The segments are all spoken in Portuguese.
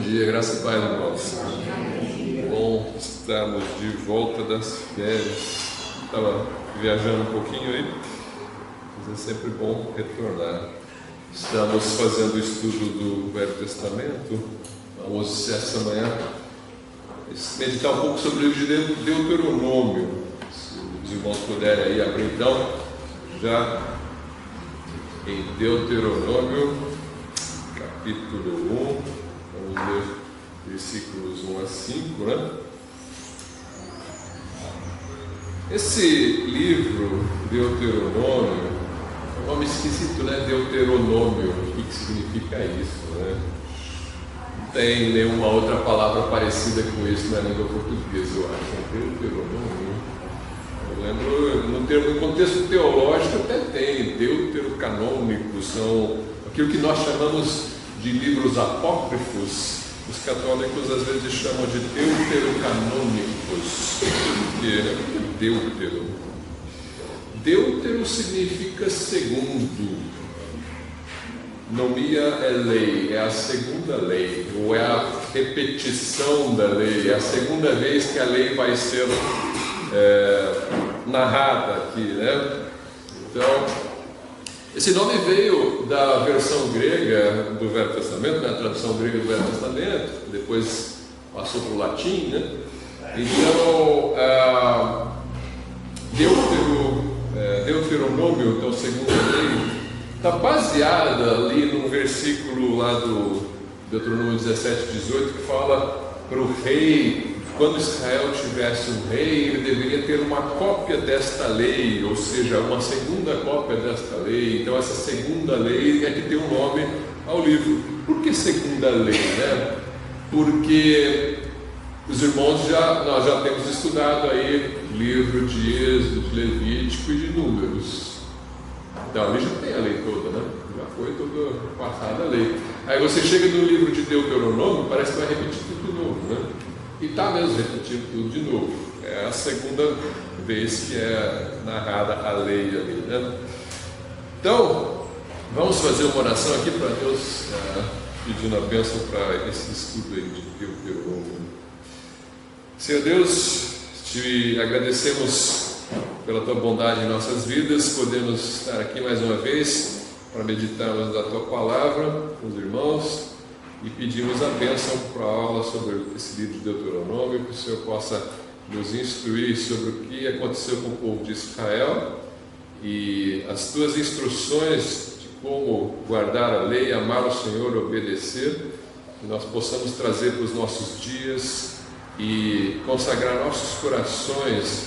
dia, graça e paz, irmãos. Bom estarmos de volta das férias. Estava viajando um pouquinho aí, mas é sempre bom retornar. Estamos fazendo o estudo do Velho Testamento. Vamos essa manhã meditar um pouco sobre o livro de Deuteronômio. Se os irmãos puderem aí abrir então, já em Deuteronômio, capítulo 1. Vamos ler versículos 1 a 5, né? Esse livro, Deuteronômio, é um nome esquisito, né? Deuteronômio, o que significa isso, né? Não tem nenhuma outra palavra parecida com isso na língua portuguesa, eu acho. Deuteronômio. Eu lembro, no contexto teológico até tem, deuterocanônicos, são aquilo que nós chamamos de livros apócrifos. Os católicos às vezes chamam de deuterocanônicos. O que é deutero? Deutero significa segundo. Nomia é lei, é a segunda lei, ou é a repetição da lei, é a segunda vez que a lei vai ser narrada aqui, né? Então, esse nome veio da versão grega do Velho Testamento, da tradução grega do Velho Testamento, depois passou para o latim, né? Então, Deuteronômio, então, segunda lei, está baseada ali num versículo lá do Deuteronômio 17, 18, que fala para o rei, quando Israel tivesse um rei, ele deveria ter uma cópia desta lei, ou seja, uma segunda cópia desta lei. Então essa segunda lei é que tem um nome ao livro. Por que segunda lei, né? Porque os irmãos nós já temos estudado aí livro de Êxodo, de Levítico e de Números. Então ali já tem a lei toda, né? Já foi toda passada a lei. Aí você chega no livro de Deuteronômio, parece que vai repetir tudo de novo, né? E está mesmo repetindo tudo de novo. É a segunda vez que é narrada a lei ali, né? Então, vamos fazer uma oração aqui para Deus, pedindo a bênção para esse estudo aí de Deuteronômio. Senhor Deus, te agradecemos pela tua bondade em nossas vidas, podemos estar aqui mais uma vez para meditarmos da tua palavra com os irmãos. E pedimos a bênção para a aula sobre esse livro de Deuteronômio, que o Senhor possa nos instruir sobre o que aconteceu com o povo de Israel e as tuas instruções de como guardar a lei, amar o Senhor, obedecer, que nós possamos trazer para os nossos dias e consagrar nossos corações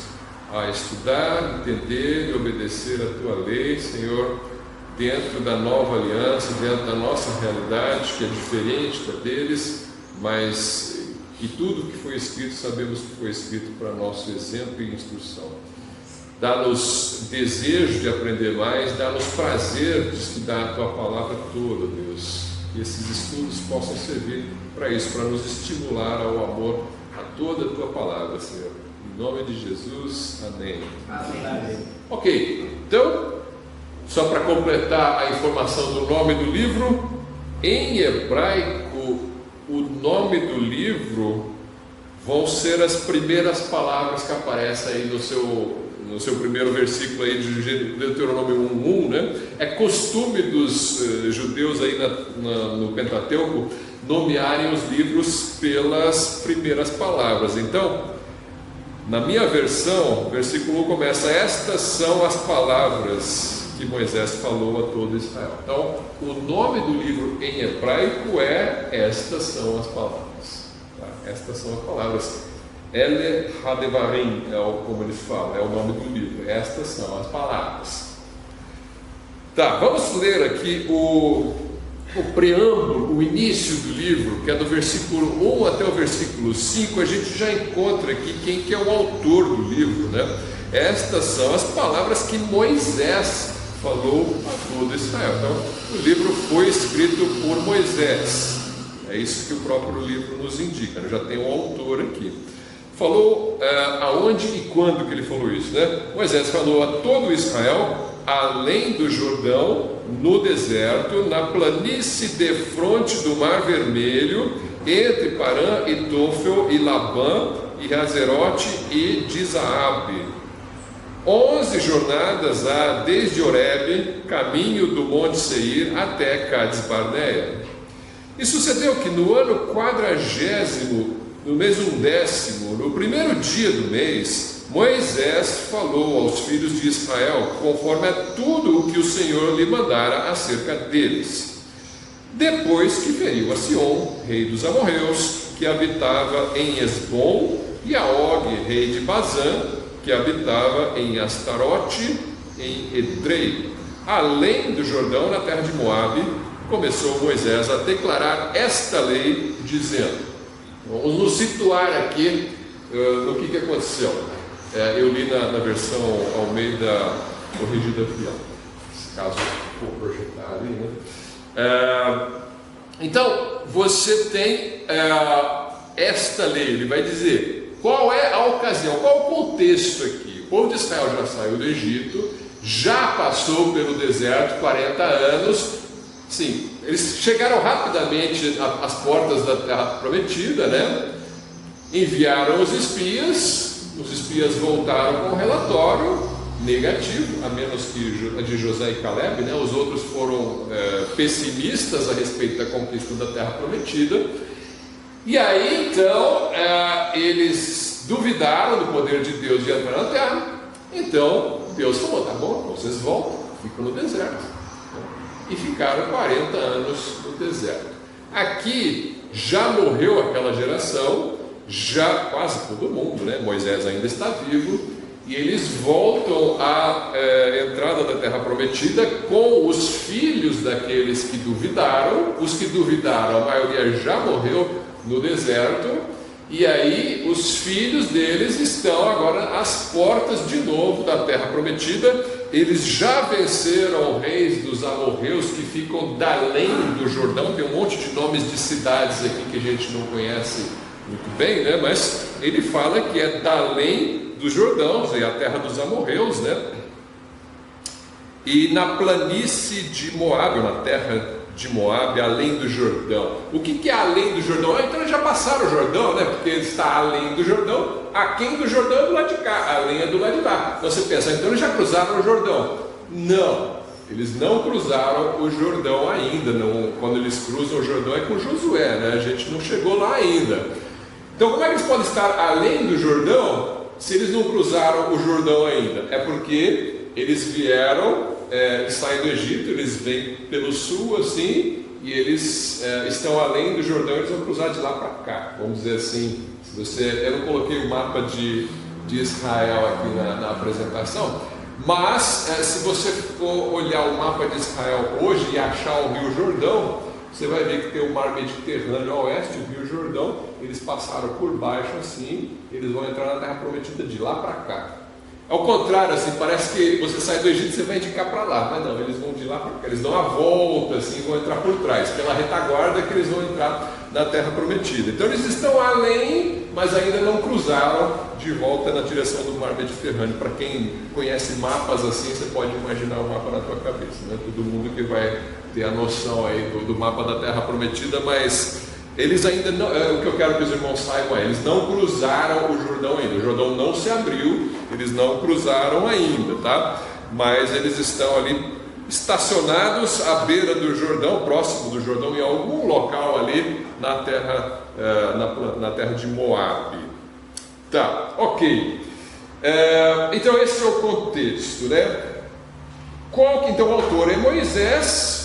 a estudar, entender e obedecer a tua lei, Senhor, dentro da nova aliança, dentro da nossa realidade, que é diferente da deles, mas que tudo que foi escrito, sabemos que foi escrito para nosso exemplo e instrução. Dá-nos desejo de aprender mais, dá-nos prazer de estudar a Tua palavra toda, Deus. Que esses estudos possam servir para isso, para nos estimular ao amor a toda a Tua palavra, Senhor. Em nome de Jesus, amém. Amém. Ok, então, só para completar a informação do nome do livro, em hebraico, o nome do livro vão ser as primeiras palavras que aparecem aí no seu primeiro versículo aí de Deuteronômio 1:1, né? É costume dos judeus aí no Pentateuco nomearem os livros pelas primeiras palavras. Então, na minha versão, o versículo 1 começa: estas são as palavras que Moisés falou a todo Israel. Então, o nome do livro em hebraico é Estas são as palavras. Tá? Estas são as palavras. Ele Hadevarim, como eles falam, é o nome do livro. Estas são as palavras. Tá, vamos ler aqui o preâmbulo, o início do livro, que é do versículo 1 até o versículo 5. A gente já encontra aqui quem que é o autor do livro, né? Estas são as palavras que Moisés falou a todo Israel. Então, o livro foi escrito por Moisés. É isso que o próprio livro nos indica. Já tem um autor aqui. Falou aonde e quando que ele falou isso, né? Moisés falou a todo Israel além do Jordão, no deserto, na planície defronte do Mar Vermelho, entre Parã e Tofel e Labã e Hazerote e Dizaabe. 11 jornadas há desde Horebe, caminho do Monte Seir, até Cades Barneia. E sucedeu que no ano 40º, no mês 11º, no primeiro dia do mês, Moisés falou aos filhos de Israel, conforme a tudo o que o Senhor lhe mandara acerca deles. Depois que feriu a Sion, rei dos amorreus, que habitava em Esbom, e a Og, rei de Bazã, que habitava em Astarote, em Edrei, além do Jordão, na terra de Moabe, começou Moisés a declarar esta lei, dizendo. Vamos nos situar aqui no que aconteceu. Eu li na versão Almeida Corrigida Fiel, caso for projetar ali, né? Então, você tem esta lei, ele vai dizer qual é a ocasião, qual é o contexto aqui. O povo de Israel já saiu do Egito, já passou pelo deserto 40 anos, sim, eles chegaram rapidamente às portas da terra prometida, né? Enviaram os espias voltaram com um relatório negativo, a menos que a de José e Caleb, né? Os outros foram pessimistas a respeito da conquista da terra prometida. E aí então eles duvidaram do poder de Deus de entrar na terra. Então Deus falou: tá bom, vocês voltam, ficam no deserto. E ficaram 40 anos no deserto. Aqui já morreu aquela geração, já quase todo mundo, né? Moisés ainda está vivo, e eles voltam à entrada da terra prometida com os filhos daqueles que duvidaram. Os que duvidaram, a maioria já morreu no deserto, e aí os filhos deles estão agora às portas de novo da terra prometida. Eles já venceram reis dos amorreus que ficam da além do Jordão. Tem um monte de nomes de cidades aqui que a gente não conhece muito bem, né? Mas ele fala que é da além do Jordão, é a terra dos amorreus, né? E na planície de Moabe, na terra de Moabe, além do Jordão. O que é além do Jordão? Então eles já passaram o Jordão, né? Porque ele está além do Jordão. Aquém do Jordão é do lado de cá, além é do lado de lá. Então você pensa, então eles já cruzaram o Jordão. Não, eles não cruzaram o Jordão ainda. Não, quando eles cruzam o Jordão é com Josué, né? A gente não chegou lá ainda. Então como é que eles podem estar além do Jordão se eles não cruzaram o Jordão ainda? É porque eles vieram, eles saem do Egito, eles vêm pelo sul assim, e eles estão além do Jordão, eles vão cruzar de lá para cá, vamos dizer assim. Eu não coloquei o mapa de Israel aqui na apresentação, mas se você for olhar o mapa de Israel hoje e achar o Rio Jordão, você vai ver que tem o mar Mediterrâneo ao oeste, o Rio Jordão. Eles passaram por baixo assim, eles vão entrar na terra prometida de lá para cá. Ao contrário, assim, parece que você sai do Egito e você vai indicar para lá, mas não, eles vão de lá para cá, eles dão a volta assim, vão entrar por trás, pela retaguarda que eles vão entrar na terra prometida. Então eles estão além, mas ainda não cruzaram de volta na direção do mar Mediterrâneo. Para quem conhece mapas assim, você pode imaginar o mapa na tua cabeça, né? Todo mundo que vai ter a noção aí do mapa da terra prometida, mas eles ainda não, o que eu quero que os irmãos saibam é, eles não cruzaram o Jordão ainda, o Jordão não se abriu, eles não cruzaram ainda, tá? Mas eles estão ali estacionados à beira do Jordão, próximo do Jordão, em algum local ali na terra, na terra de Moabe. Tá, ok. Então esse é o contexto, né? Então o autor é Moisés.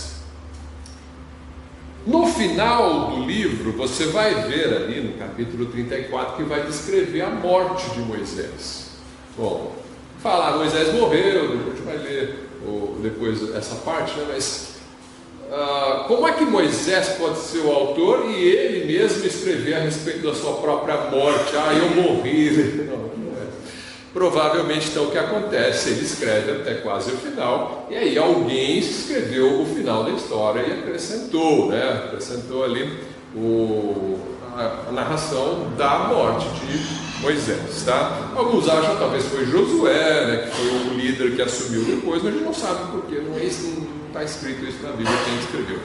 No final do livro, você vai ver ali no capítulo 34 que vai descrever a morte de Moisés. Bom, falar Moisés morreu, a gente vai ler depois essa parte, né? Mas como é que Moisés pode ser o autor e ele mesmo escrever a respeito da sua própria morte? Eu morri. Não é. Provavelmente então o que acontece, ele escreve até quase o final, e aí alguém escreveu o final da história e acrescentou, né? Acrescentou ali a narração da morte de Moisés, tá? Alguns acham que talvez foi Josué, né, que foi o líder que assumiu depois, mas a gente não sabe porque, não está escrito isso na Bíblia, quem escreveu.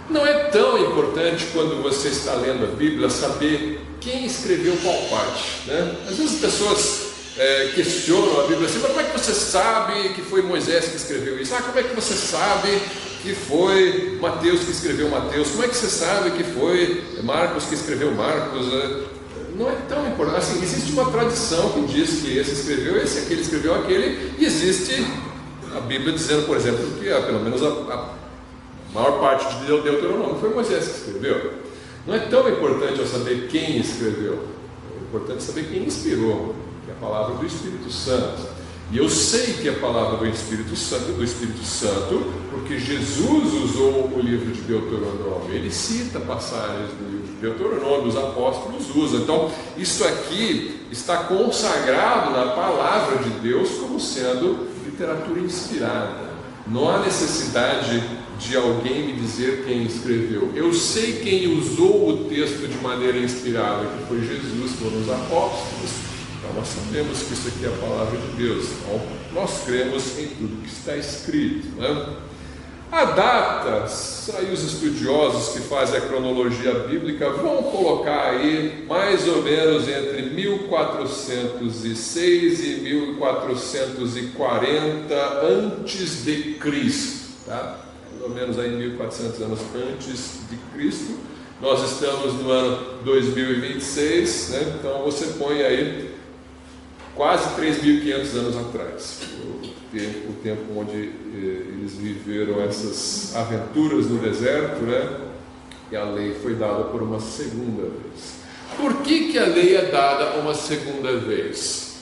Não é tão importante quando você está lendo a Bíblia saber quem escreveu qual parte, né? Às vezes as pessoas questionam a Bíblia assim, mas como é que você sabe que foi Moisés que escreveu isso? Como é que você sabe que foi Mateus que escreveu Mateus? Como é que você sabe que foi Marcos que escreveu Marcos? Não é tão importante. Assim, existe uma tradição que diz que esse escreveu esse, aquele escreveu aquele, e existe a Bíblia dizendo, por exemplo, que pelo menos a maior parte de Deuteronômio foi Moisés que escreveu. Não é tão importante eu saber quem escreveu, é importante saber quem inspirou, que é a palavra do Espírito Santo. E eu sei que é a palavra do Espírito Santo, porque Jesus usou o livro de Deuteronômio. Ele cita passagens do livro de Deuteronômio, os apóstolos usam. Então, isso aqui está consagrado na palavra de Deus como sendo literatura inspirada. Não há necessidade de alguém me dizer quem escreveu. Eu sei quem usou o texto de maneira inspirada, que foi Jesus, foram os apóstolos. Então nós sabemos que isso aqui é a palavra de Deus. Então nós cremos em tudo que está escrito, né? A data, aí os estudiosos que fazem a cronologia bíblica vão colocar aí mais ou menos entre 1406 e 1440 antes de Cristo, tá? Mais ou menos aí 1400 anos antes de Cristo. Nós estamos no ano 2026, né? Então você põe aí quase 3.500 anos atrás, o tempo onde eles viveram essas aventuras no deserto, né? E a lei foi dada por uma segunda vez. Por que a lei é dada uma segunda vez?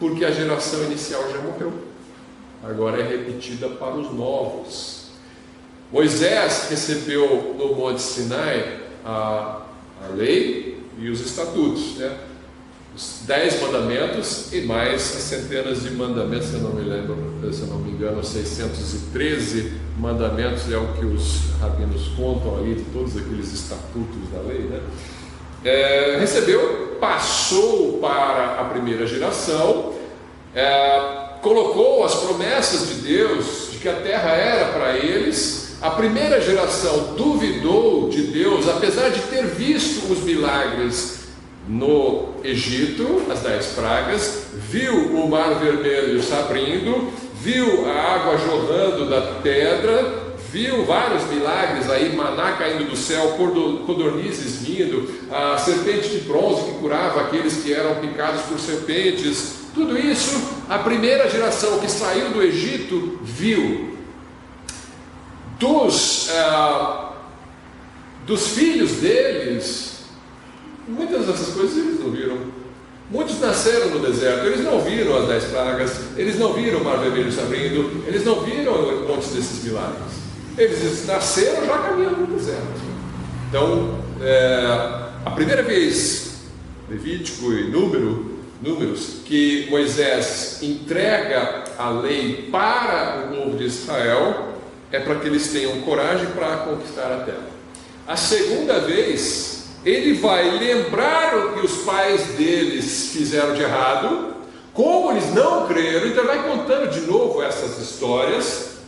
Porque a geração inicial já morreu, agora é repetida para os novos. Moisés recebeu no Monte Sinai a lei e os estatutos, né? Os 10 mandamentos e mais centenas de mandamentos, se eu não me lembro, se eu não me engano, 613 mandamentos é o que os rabinos contam ali, de todos aqueles estatutos da lei, né? Recebeu, passou para a primeira geração, colocou as promessas de Deus, de que a terra era para eles. A primeira geração duvidou de Deus, apesar de ter visto os milagres no Egito, as 10 pragas, viu o mar vermelho se abrindo, viu a água jorrando da pedra, viu vários milagres aí, maná caindo do céu, codornizes vindo, a serpente de bronze que curava aqueles que eram picados por serpentes. Tudo isso a primeira geração que saiu do Egito viu. Dos filhos deles, muitas dessas coisas eles não viram. Muitos nasceram no deserto, eles não viram as 10 pragas, eles não viram o mar vermelho se abrindo, eles não viram muitos desses milagres. Eles nasceram já caminhando no deserto. Então, a primeira vez, Levítico e Números, que Moisés entrega a lei para o povo de Israel, é para que eles tenham coragem para conquistar a terra. A segunda vez, ele vai lembrar o que os pais deles fizeram de errado, como eles não creram, então ele vai contando de novo essas histórias,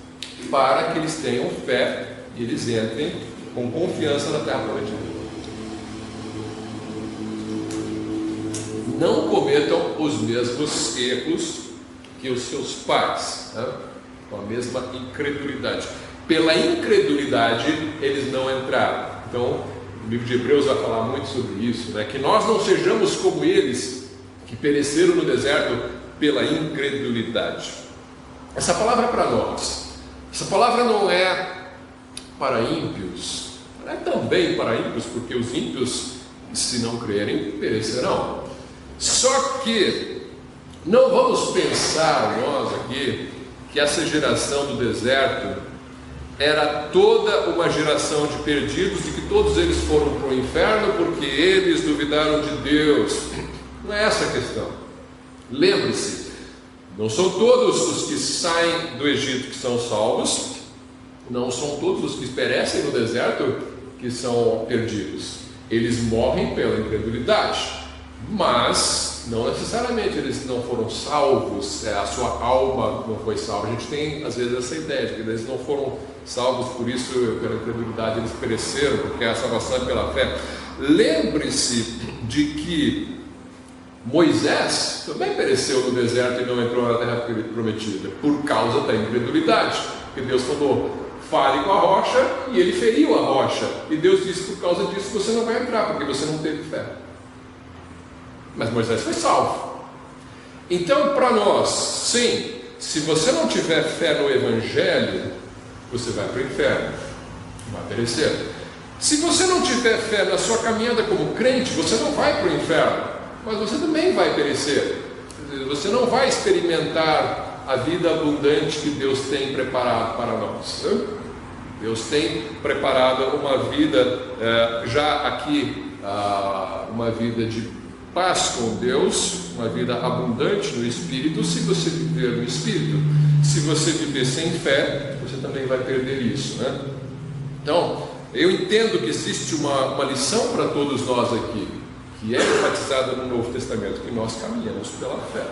para que eles tenham fé e eles entrem com confiança na terra prometida. Não cometam os mesmos erros que os seus pais, né? Com a mesma incredulidade. Pela incredulidade eles não entraram. Então o livro de Hebreus vai falar muito sobre isso, né? Que nós não sejamos como eles que pereceram no deserto pela incredulidade. Essa palavra é para nós. Essa palavra não é para ímpios, é também para ímpios, porque os ímpios, se não crerem, perecerão. Só que não vamos pensar nós aqui que essa geração do deserto era toda uma geração de perdidos, de que todos eles foram para o inferno porque eles duvidaram de Deus. Não é essa a questão. Lembre-se, não são todos os que saem do Egito que são salvos, não são todos os que perecem no deserto que são perdidos. Eles morrem pela incredulidade, mas não necessariamente eles não foram salvos, a sua alma não foi salva. A gente tem às vezes essa ideia de que eles não foram salvos, por isso pela incredulidade eles pereceram, porque a salvação é pela fé. Lembre-se de que Moisés também pereceu no deserto e não entrou na terra prometida, por causa da incredulidade, porque Deus falou: fale com a rocha, e ele feriu a rocha, e Deus disse: por causa disso você não vai entrar, porque você não teve fé. Mas Moisés foi salvo. Então, para nós, sim, se você não tiver fé no Evangelho, você vai para o inferno, vai perecer. Se você não tiver fé na sua caminhada como crente, você não vai para o inferno, mas você também vai perecer. Você não vai experimentar a vida abundante que Deus tem preparado para nós. Deus tem preparado uma vida, já aqui, uma vida de paz com Deus, uma vida abundante no Espírito, se você viver no Espírito. Se você viver sem fé, você também vai perder isso, né? Então, eu entendo que existe uma lição para todos nós aqui, que é enfatizada no Novo Testamento, que nós caminhamos pela fé.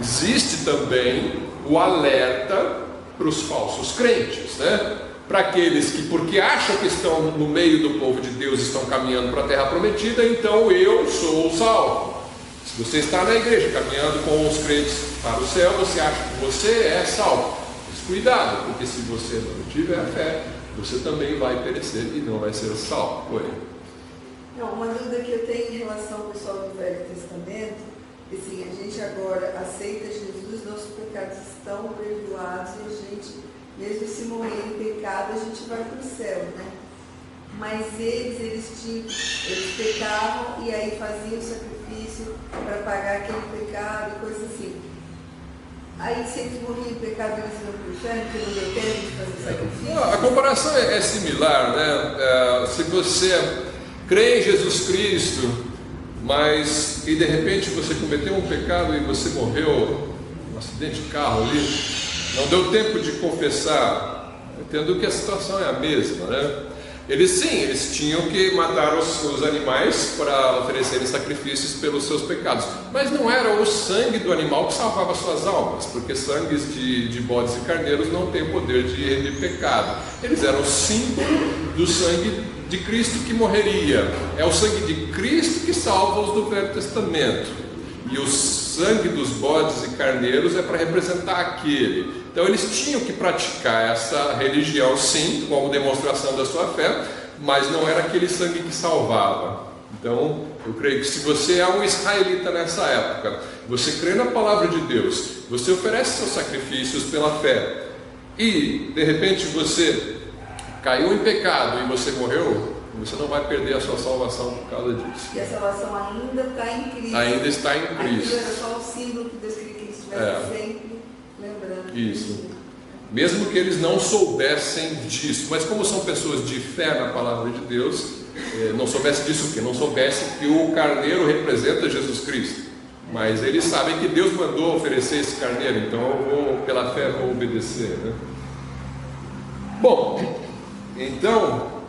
Existe também o alerta para os falsos crentes, né? Para aqueles que, porque acham que estão no meio do povo de Deus, estão caminhando para a terra prometida, então eu sou salvo. Se você está na igreja caminhando com os crentes para o céu, você acha que você é salvo. Mas cuidado, porque se você não tiver fé, você também vai perecer e não vai ser salvo. Oi. Não, uma dúvida que eu tenho em relação ao pessoal do Velho Testamento, assim, a gente agora aceita Jesus, nossos pecados estão perdoados e a gente, mesmo se morrer em pecado, a gente vai para o céu, né? Mas eles pecavam e aí faziam o sacrifício para pagar aquele pecado e coisa assim. Aí se eles morriam em pecado, eles iam para o inferno, porque não deu tempo de fazer o sacrifício? A comparação é similar, né? Se você crê em Jesus Cristo, mas e de repente você cometeu um pecado e você morreu num acidente de carro ali, não deu tempo de confessar, entendo que a situação é a mesma, né? Eles tinham que matar os animais para oferecerem sacrifícios pelos seus pecados, mas não era o sangue do animal que salvava suas almas, porque sangues de bodes e carneiros não têm o poder de remir pecado. Eles eram símbolo do sangue de Cristo que morreria. É o sangue de Cristo que salva os do Velho Testamento, e o sangue dos bodes e carneiros é para representar aquele. Então eles tinham que praticar essa religião, sim, como demonstração da sua fé, mas não era aquele sangue que salvava. Então eu creio que se você é um israelita nessa época, você crê na palavra de Deus, você oferece seus sacrifícios pela fé, e de repente você caiu em pecado e você morreu, você não vai perder a sua salvação por causa disso. E a salvação ainda está em Cristo. Ainda está em Cristo. Aquilo era só o símbolo que Deus queria que eles estivessem sempre lembrando. Isso. Mesmo que eles não soubessem disso, mas como são pessoas de fé na palavra de Deus, não soubessem disso o quê? Não soubessem que o carneiro representa Jesus Cristo. Mas eles sabem que Deus mandou oferecer esse carneiro, então eu pela fé vou obedecer, né? Bom, então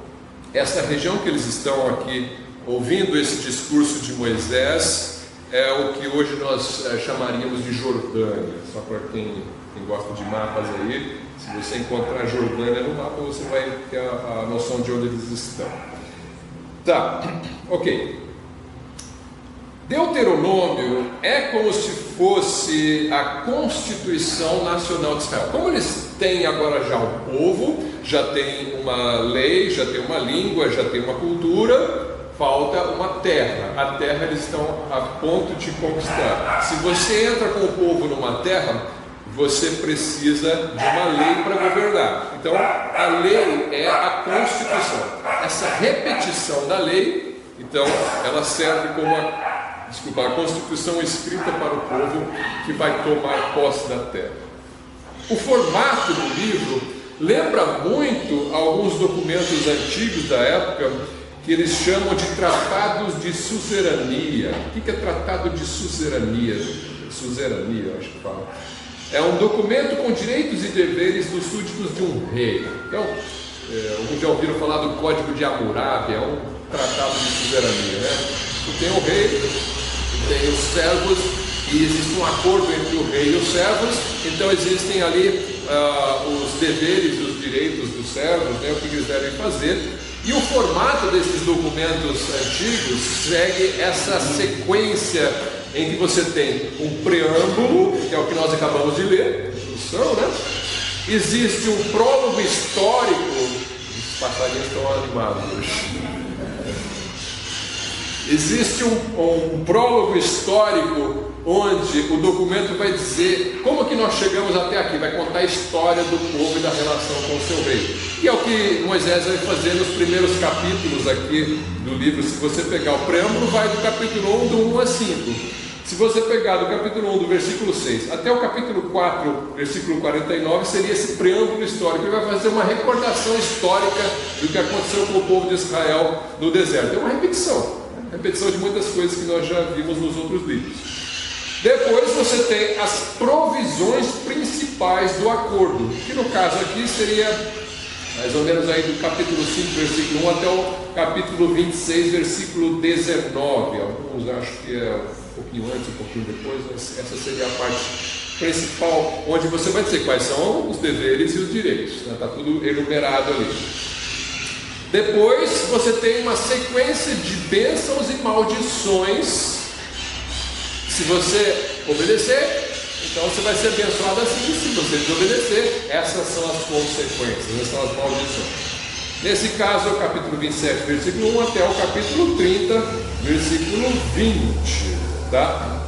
essa região que eles estão aqui ouvindo esse discurso de Moisés é o que hoje nós chamaríamos de Jordânia. Só para quem gosta de mapas aí, se você encontrar Jordânia no mapa, você vai ter a noção de onde eles estão. Tá, ok. Deuteronômio é como se fosse a Constituição Nacional de Israel. Como eles têm agora já um povo, já tem uma lei, já tem uma língua, já tem uma cultura, falta uma terra. A terra eles estão a ponto de conquistar. Se você entra com o povo numa terra, você precisa de uma lei para governar. Então, a lei é a Constituição. Essa repetição da lei, então, ela serve como a Constituição escrita para o povo que vai tomar posse da terra. O formato do livro lembra muito alguns documentos antigos da época que eles chamam de tratados de suzerania. O que é tratado de suzerania? Suzerania, acho que fala. É um documento com direitos e deveres dos súditos de um rei. Então, alguns já ouviram falar do Código de Hammurabi, é um tratado de suzerania, né? Tu tem o rei, tu tem os servos, e existe um acordo entre o rei e os servos, então existem ali os deveres e os direitos dos servos, né, o que eles devem fazer, e o formato desses documentos antigos segue essa sequência em que você tem um preâmbulo, que é o que nós acabamos de ler, introdução, né? Existe um prólogo histórico, os passarinhos estão animados hoje. Existe um prólogo histórico onde o documento vai dizer como que nós chegamos até aqui, vai contar a história do povo e da relação com o seu rei. E é o que Moisés vai fazer nos primeiros capítulos aqui do livro. Se você pegar o preâmbulo, vai do capítulo 1, do 1 a 5. Se você pegar do capítulo 1, do versículo 6, até o capítulo 4, versículo 49, seria esse preâmbulo histórico. Ele vai fazer uma recordação histórica do que aconteceu com o povo de Israel no deserto. É uma repetição de muitas coisas que nós já vimos nos outros livros. Depois você tem as provisões principais do acordo, que no caso aqui seria mais ou menos aí do capítulo 5, versículo 1 até o capítulo 26, versículo 19. Alguns acham que é um pouquinho antes, um pouquinho depois, mas essa seria a parte principal, onde você vai dizer quais são os deveres e os direitos, né? Está tudo enumerado ali. Depois você tem uma sequência de bênçãos e maldições. Se você obedecer, então você vai ser abençoado assim. Se você desobedecer, essas são as consequências, essas são as maldições. Nesse caso é o capítulo 27, versículo 1 até o capítulo 30, versículo 20, tá?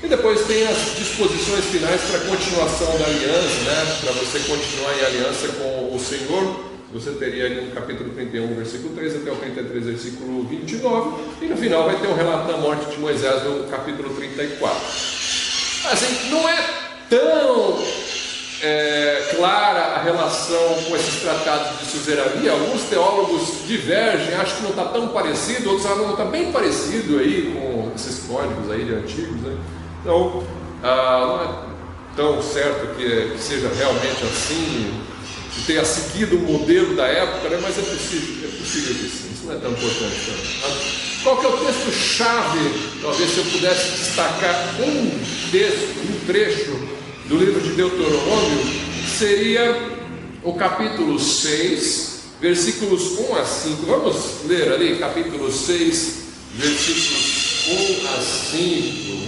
E depois tem as disposições finais para a continuação da aliança, né? Para você continuar em aliança com o Senhor. Você teria ali no capítulo 31, versículo 3 até o 33, versículo 29, e no final vai ter um relato da morte de Moisés no capítulo 34. Assim, não é tão clara a relação com esses tratados de suzerania. Alguns teólogos divergem, acham que não está tão parecido, outros acham que não está bem parecido aí com esses códigos aí de antigos, né? Então, não é tão certo que seja realmente assim, que tenha seguido o modelo da época, né? Mas é possível que sim, isso não é tão importante também. Qual que é o texto-chave? Talvez se eu pudesse destacar um texto, um trecho do livro de Deuteronômio, seria o capítulo 6, versículos 1 a 5. Vamos ler ali, capítulo 6, versículos 1 a 5.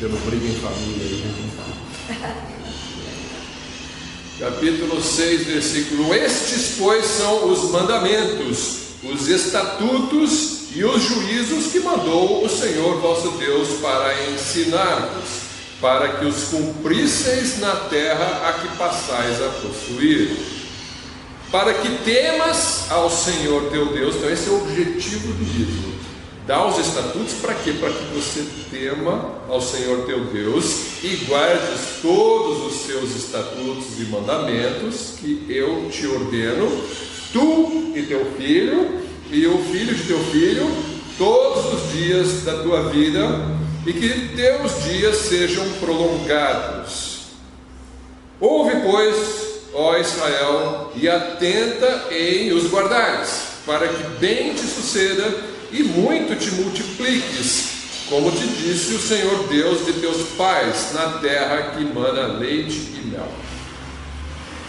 Tendo briga em família aí. Capítulo 6, versículo 1. Estes, pois, são os mandamentos, os estatutos e os juízos que mandou o Senhor vosso Deus para ensinar-vos, para que os cumprisseis na terra a que passais a possuir, para que temas ao Senhor teu Deus. Então esse é o objetivo do livro. Dá os estatutos para quê? Para que você tema ao Senhor teu Deus e guardes todos os seus estatutos e mandamentos que eu te ordeno, tu e teu filho, e o filho de teu filho, todos os dias da tua vida, e que teus dias sejam prolongados. Ouve, pois, ó Israel, e atenta em os guardares, para que bem te suceda e muito te multipliques, como te disse o Senhor Deus de teus pais, na terra que mana leite e mel.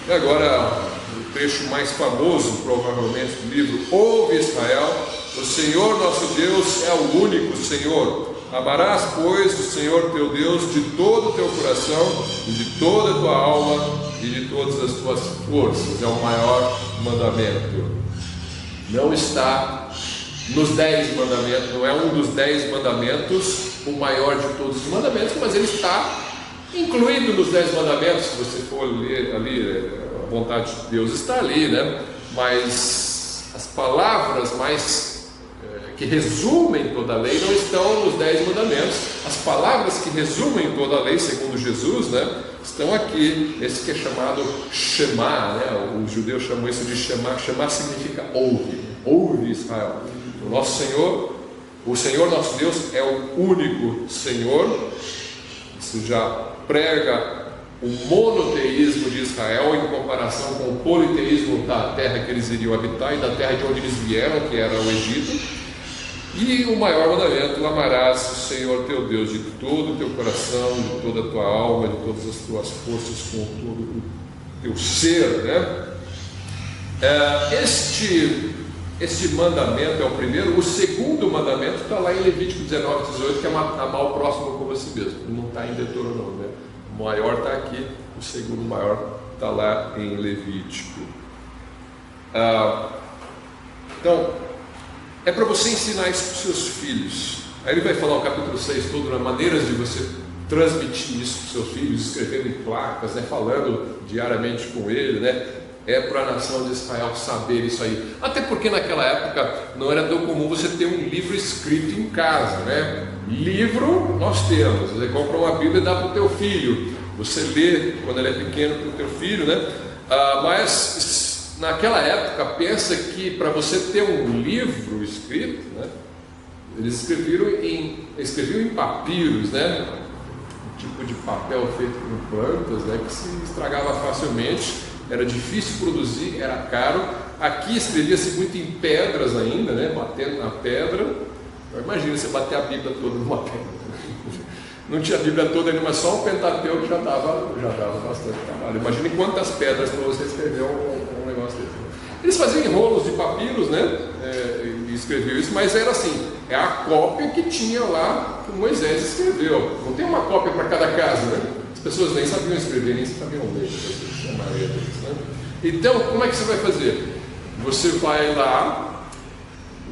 E agora, o trecho mais famoso, provavelmente, do livro: Ouve, Israel, o Senhor nosso Deus é o único Senhor. Amarás, pois, o Senhor teu Deus de todo o teu coração, e de toda a tua alma, e de todas as tuas forças. É o maior mandamento. Não está nos 10 mandamentos, não é um dos 10 mandamentos, o maior de todos os mandamentos, mas ele está incluído nos 10 mandamentos. Se você for ler ali, a vontade de Deus está ali, né? Mas as palavras mais que resumem toda a lei não estão nos 10 mandamentos. As palavras que resumem toda a lei, segundo Jesus, né, estão aqui, esse que é chamado Shema, né? O judeu chamou isso de Shema. Shema significa ouve, ouve, Israel. O nosso Senhor, o Senhor nosso Deus é o único Senhor. Isso já prega o monoteísmo de Israel em comparação com o politeísmo da terra que eles iriam habitar e da terra de onde eles vieram, que era o Egito. E o maior mandamento: amarás o Senhor teu Deus de todo o teu coração, de toda a tua alma, de todas as tuas forças, com todo o teu ser, né? Este mandamento é o primeiro. O segundo mandamento está lá em Levítico 19, 18, que é amar o próximo como a si mesmo. Não está em Deuteronômio, né? O maior está aqui, o segundo maior está lá em Levítico. Então, é para você ensinar isso para os seus filhos. Aí ele vai falar o capítulo 6 todo, nas maneiras de você transmitir isso para os seus filhos, escrevendo em placas, né? Falando diariamente com ele, né? É para a nação de Israel saber isso aí. Até porque naquela época não era tão comum você ter um livro escrito em casa, né? Livro nós temos. Você compra uma Bíblia e dá para o teu filho. Você lê quando ele é pequeno para o teu filho, né? Mas naquela época, pensa que para você ter um livro escrito, né? Eles escreviam em papiros, né? Um tipo de papel feito com plantas, né? Que se estragava facilmente. Era difícil produzir, era caro. Aqui escrevia-se muito em pedras ainda, né? Batendo na pedra. Imagina você bater a Bíblia toda numa pedra. Não tinha a Bíblia toda ainda, mas só o Pentateuco já dava bastante trabalho. Imagine quantas pedras para você escrever um negócio desse. Eles faziam rolos de papiros, né? E escreviam isso, mas era assim: é a cópia que tinha lá que Moisés escreveu. Não tem uma cópia para cada casa, né? As pessoas nem sabiam escrever, nem sabiam ler, a maioria deles, né? Então, como é que você vai fazer? Você vai lá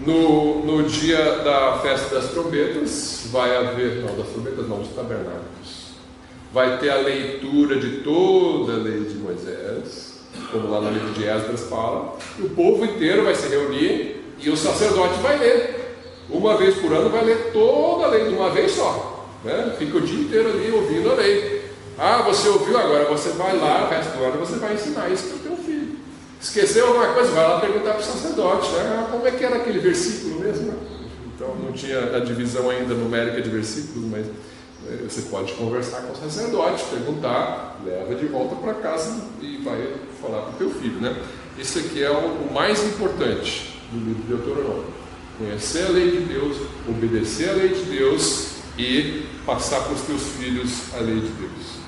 no dia da festa das trombetas, vai haver, dos tabernáculos, vai ter a leitura de toda a lei de Moisés, como lá no livro de Esdras fala, e o povo inteiro vai se reunir e o sacerdote vai ler, uma vez por ano vai ler toda a lei de uma vez só, né? Fica o dia inteiro ali ouvindo a lei. Você ouviu, agora você vai lá, o resto do ano você vai ensinar isso para o teu filho. Esqueceu alguma coisa, vai lá perguntar para o sacerdote, né? Como é que era aquele versículo mesmo? Então não tinha a divisão ainda numérica de versículos, mas você pode conversar com o sacerdote, perguntar, leva de volta para casa e vai falar para o teu filho, né? Isso aqui é o mais importante do livro de Deuteronômio: conhecer a lei de Deus, obedecer a lei de Deus e passar para os teus filhos a lei de Deus.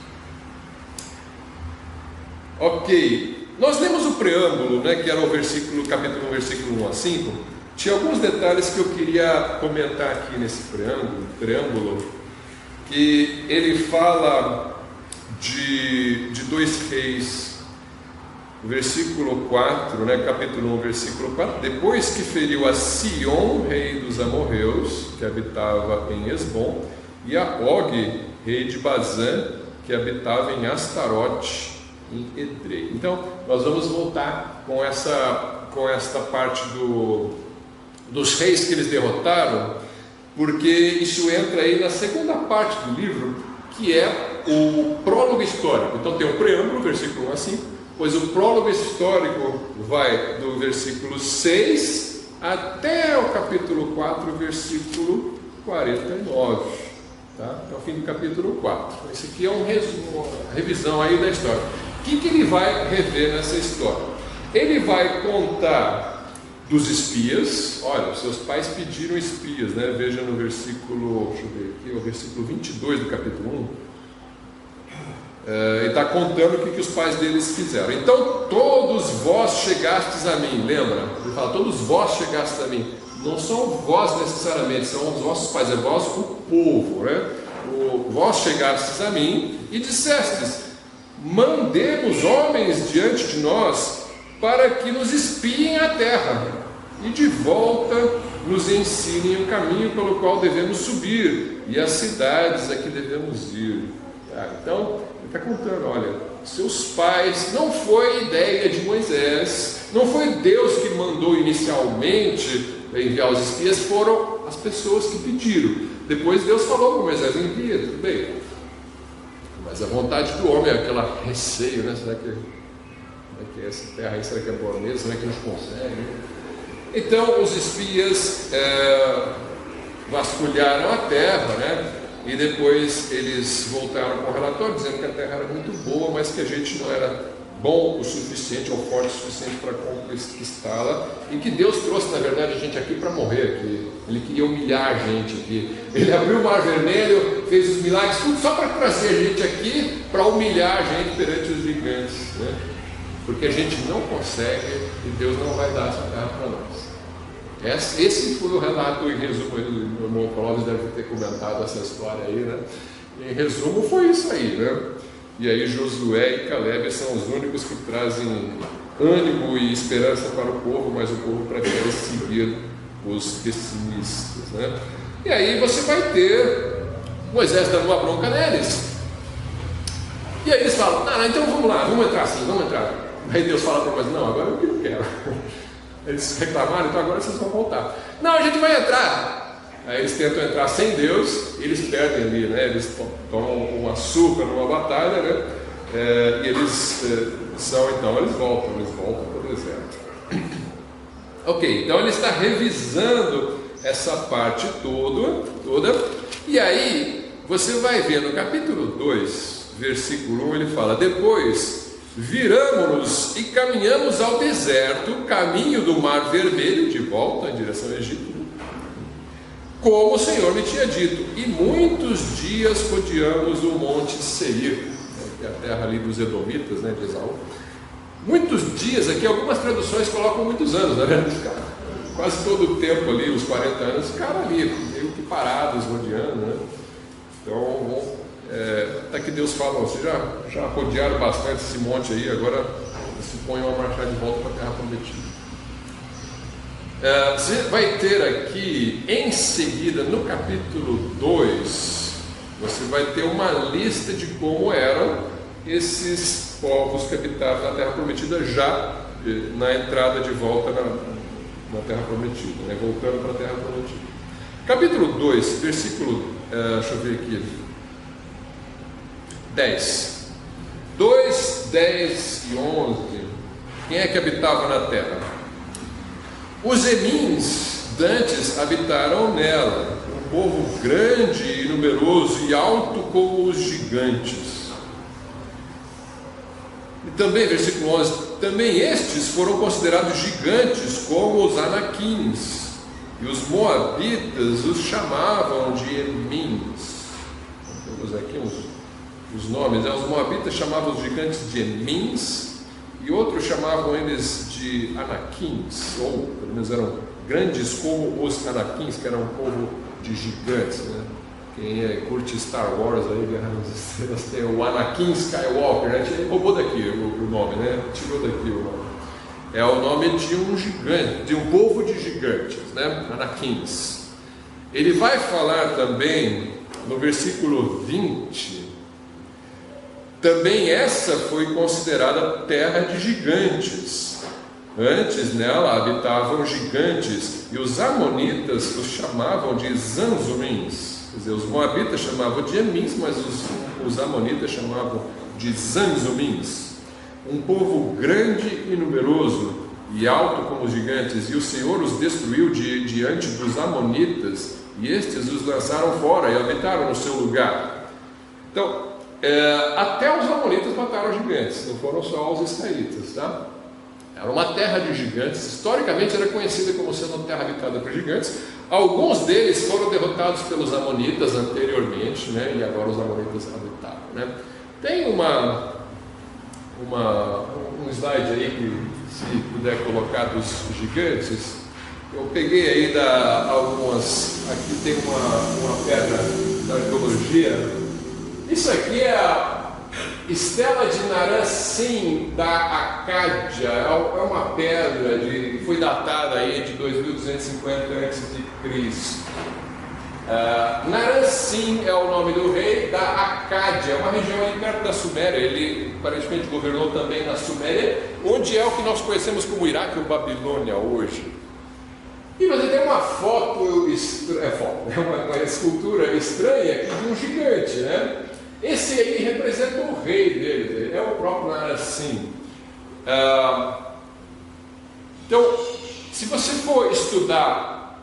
Ok, nós lemos o preâmbulo, né, que era o capítulo 1, versículo 1 a 5. Tinha alguns detalhes que eu queria comentar aqui nesse preâmbulo, que ele fala de dois reis. Versículo 4, né, capítulo 1, versículo 4: depois que feriu a Sion, rei dos amorreus, que habitava em Esbom, e a Og, rei de Bazã, que habitava em Astarote, em Edrei. Então, nós vamos voltar com esta parte dos reis que eles derrotaram, porque isso entra aí na segunda parte do livro, que é o prólogo histórico. Então tem o preâmbulo, versículo 1 a 5, pois o prólogo histórico vai do versículo 6 até o capítulo 4, versículo 49, tá? Até o fim do capítulo 4. Esse aqui é um resumo, uma revisão aí da história. O que ele vai rever nessa história? Ele vai contar dos espias. Olha, seus pais pediram espias, né? Veja no versículo, deixa eu ver aqui, o versículo 22 do capítulo 1. Ele está contando o que os pais deles fizeram. Então, todos vós chegastes a mim. Lembra? Ele fala: todos vós chegastes a mim. Não são vós necessariamente, são os vossos pais, é vós o povo, né? Vós chegastes a mim e dissestes: mandemos homens diante de nós para que nos espiem a terra e de volta nos ensinem o caminho pelo qual devemos subir e as cidades a que devemos ir. Então, ele está contando: olha, seus pais, não foi ideia de Moisés, não foi Deus que mandou inicialmente enviar os espias, foram as pessoas que pediram. Depois Deus falou para Moisés: envia, tudo bem. Mas a vontade do homem é aquela receio, né? Será que é essa terra aí? Será que é boa mesmo? Será que a gente consegue? Então os espias vasculharam a terra, né? e depois eles voltaram com o relatório dizendo que a terra era muito boa, mas que a gente não era bom o suficiente ou forte o suficiente para conquistá-la, e que Deus trouxe, na verdade, a gente aqui para morrer aqui. Ele queria humilhar a gente aqui. Ele abriu o Mar Vermelho, fez os milagres, tudo só para trazer a gente aqui, para humilhar a gente perante os gigantes, né? Porque a gente não consegue e Deus não vai dar essa terra para nós. Esse foi o relato em resumo. O irmão Clóvis deve ter comentado essa história aí, né? Em resumo, foi isso aí, né? E aí Josué e Caleb são os únicos que trazem ânimo e esperança para o povo, mas o povo prefere seguir os pessimistas, né? E aí você vai ter Moisés dando uma bronca neles. E aí eles falam, não, então vamos lá, vamos entrar sim, vamos entrar. Aí Deus fala para Moisés, não, agora eu não quero. Eles reclamaram, então agora vocês vão voltar. Não, a gente vai entrar. Aí eles tentam entrar sem Deus, eles perdem ali, né? Eles tomam um açúcar numa batalha, né? E eles eles voltam para o deserto. Ok, então ele está revisando essa parte toda, e aí você vai ver no capítulo 2, versículo 1, ele fala: depois viramos-nos e caminhamos ao deserto, caminho do Mar Vermelho, de volta em direção ao Egito, como o Senhor me tinha dito, e muitos dias rodeamos o monte Seir, que é a terra ali dos Edomitas, né, de Esaú. Muitos dias, aqui algumas traduções colocam muitos anos, né? Quase todo o tempo ali, os 40 anos, ficaram ali, meio que parados, rodeando, né? Então, até que Deus fala, vocês já rodearam bastante esse monte aí, agora se ponham a marchar de volta para a terra prometida. Você vai ter aqui, em seguida, no capítulo 2, você vai ter uma lista de como eram esses povos que habitavam na terra prometida já na entrada de volta na terra prometida, né? Voltando para a terra prometida. Capítulo 2, versículo, deixa eu ver aqui, 10. 2, 10 e 11. Quem é que habitava na terra? Os Emins dantes habitaram nela, um povo grande e numeroso e alto como os gigantes. E também, versículo 11, também estes foram considerados gigantes como os Anaquins, e os Moabitas os chamavam de Emins. Temos aqui os nomes, os Moabitas chamavam os gigantes de Emins, e outros chamavam eles de Anaquins, ou pelo menos eram grandes como os Anaquins, que eram um povo de gigantes, né? Quem curte Star Wars aí, Guerra nas Estrelas, tem o Anakin Skywalker, né? A gente roubou daqui o nome, né? Tirou daqui o nome. É o nome de um gigante, de um povo de gigantes, né? Anaquins. Ele vai falar também no versículo 20. Também essa foi considerada terra de gigantes. Antes nela habitavam gigantes, e os amonitas os chamavam de Zanzumins. Quer dizer, os moabitas chamavam de Emins, mas os amonitas chamavam de Zanzumins. Um povo grande e numeroso, e alto como os gigantes, e o Senhor os destruiu diante dos amonitas, e estes os lançaram fora e habitaram no seu lugar. Então, até os amonitas mataram os gigantes, não foram só os israelitas, tá? Era uma terra de gigantes, historicamente era conhecida como sendo uma terra habitada por gigantes. Alguns deles foram derrotados pelos amonitas anteriormente, né? E agora os amonitas habitavam, né? Tem um slide aí que, se puder colocar, dos gigantes. Eu peguei aí algumas. Aqui tem uma pedra da arqueologia. Isso aqui é a Estela de Naram-Sin da Acádia. É uma pedra que foi datada aí de 2250 a.C. Naram-Sin é o nome do rei da Acádia, é uma região ali perto da Suméria. Ele aparentemente governou também na Suméria, onde é o que nós conhecemos como Iraque ou Babilônia hoje. E você tem uma uma escultura estranha aqui de um gigante, né? Esse aí representa o rei dele, é o próprio Naram-Sin. Então, se você for estudar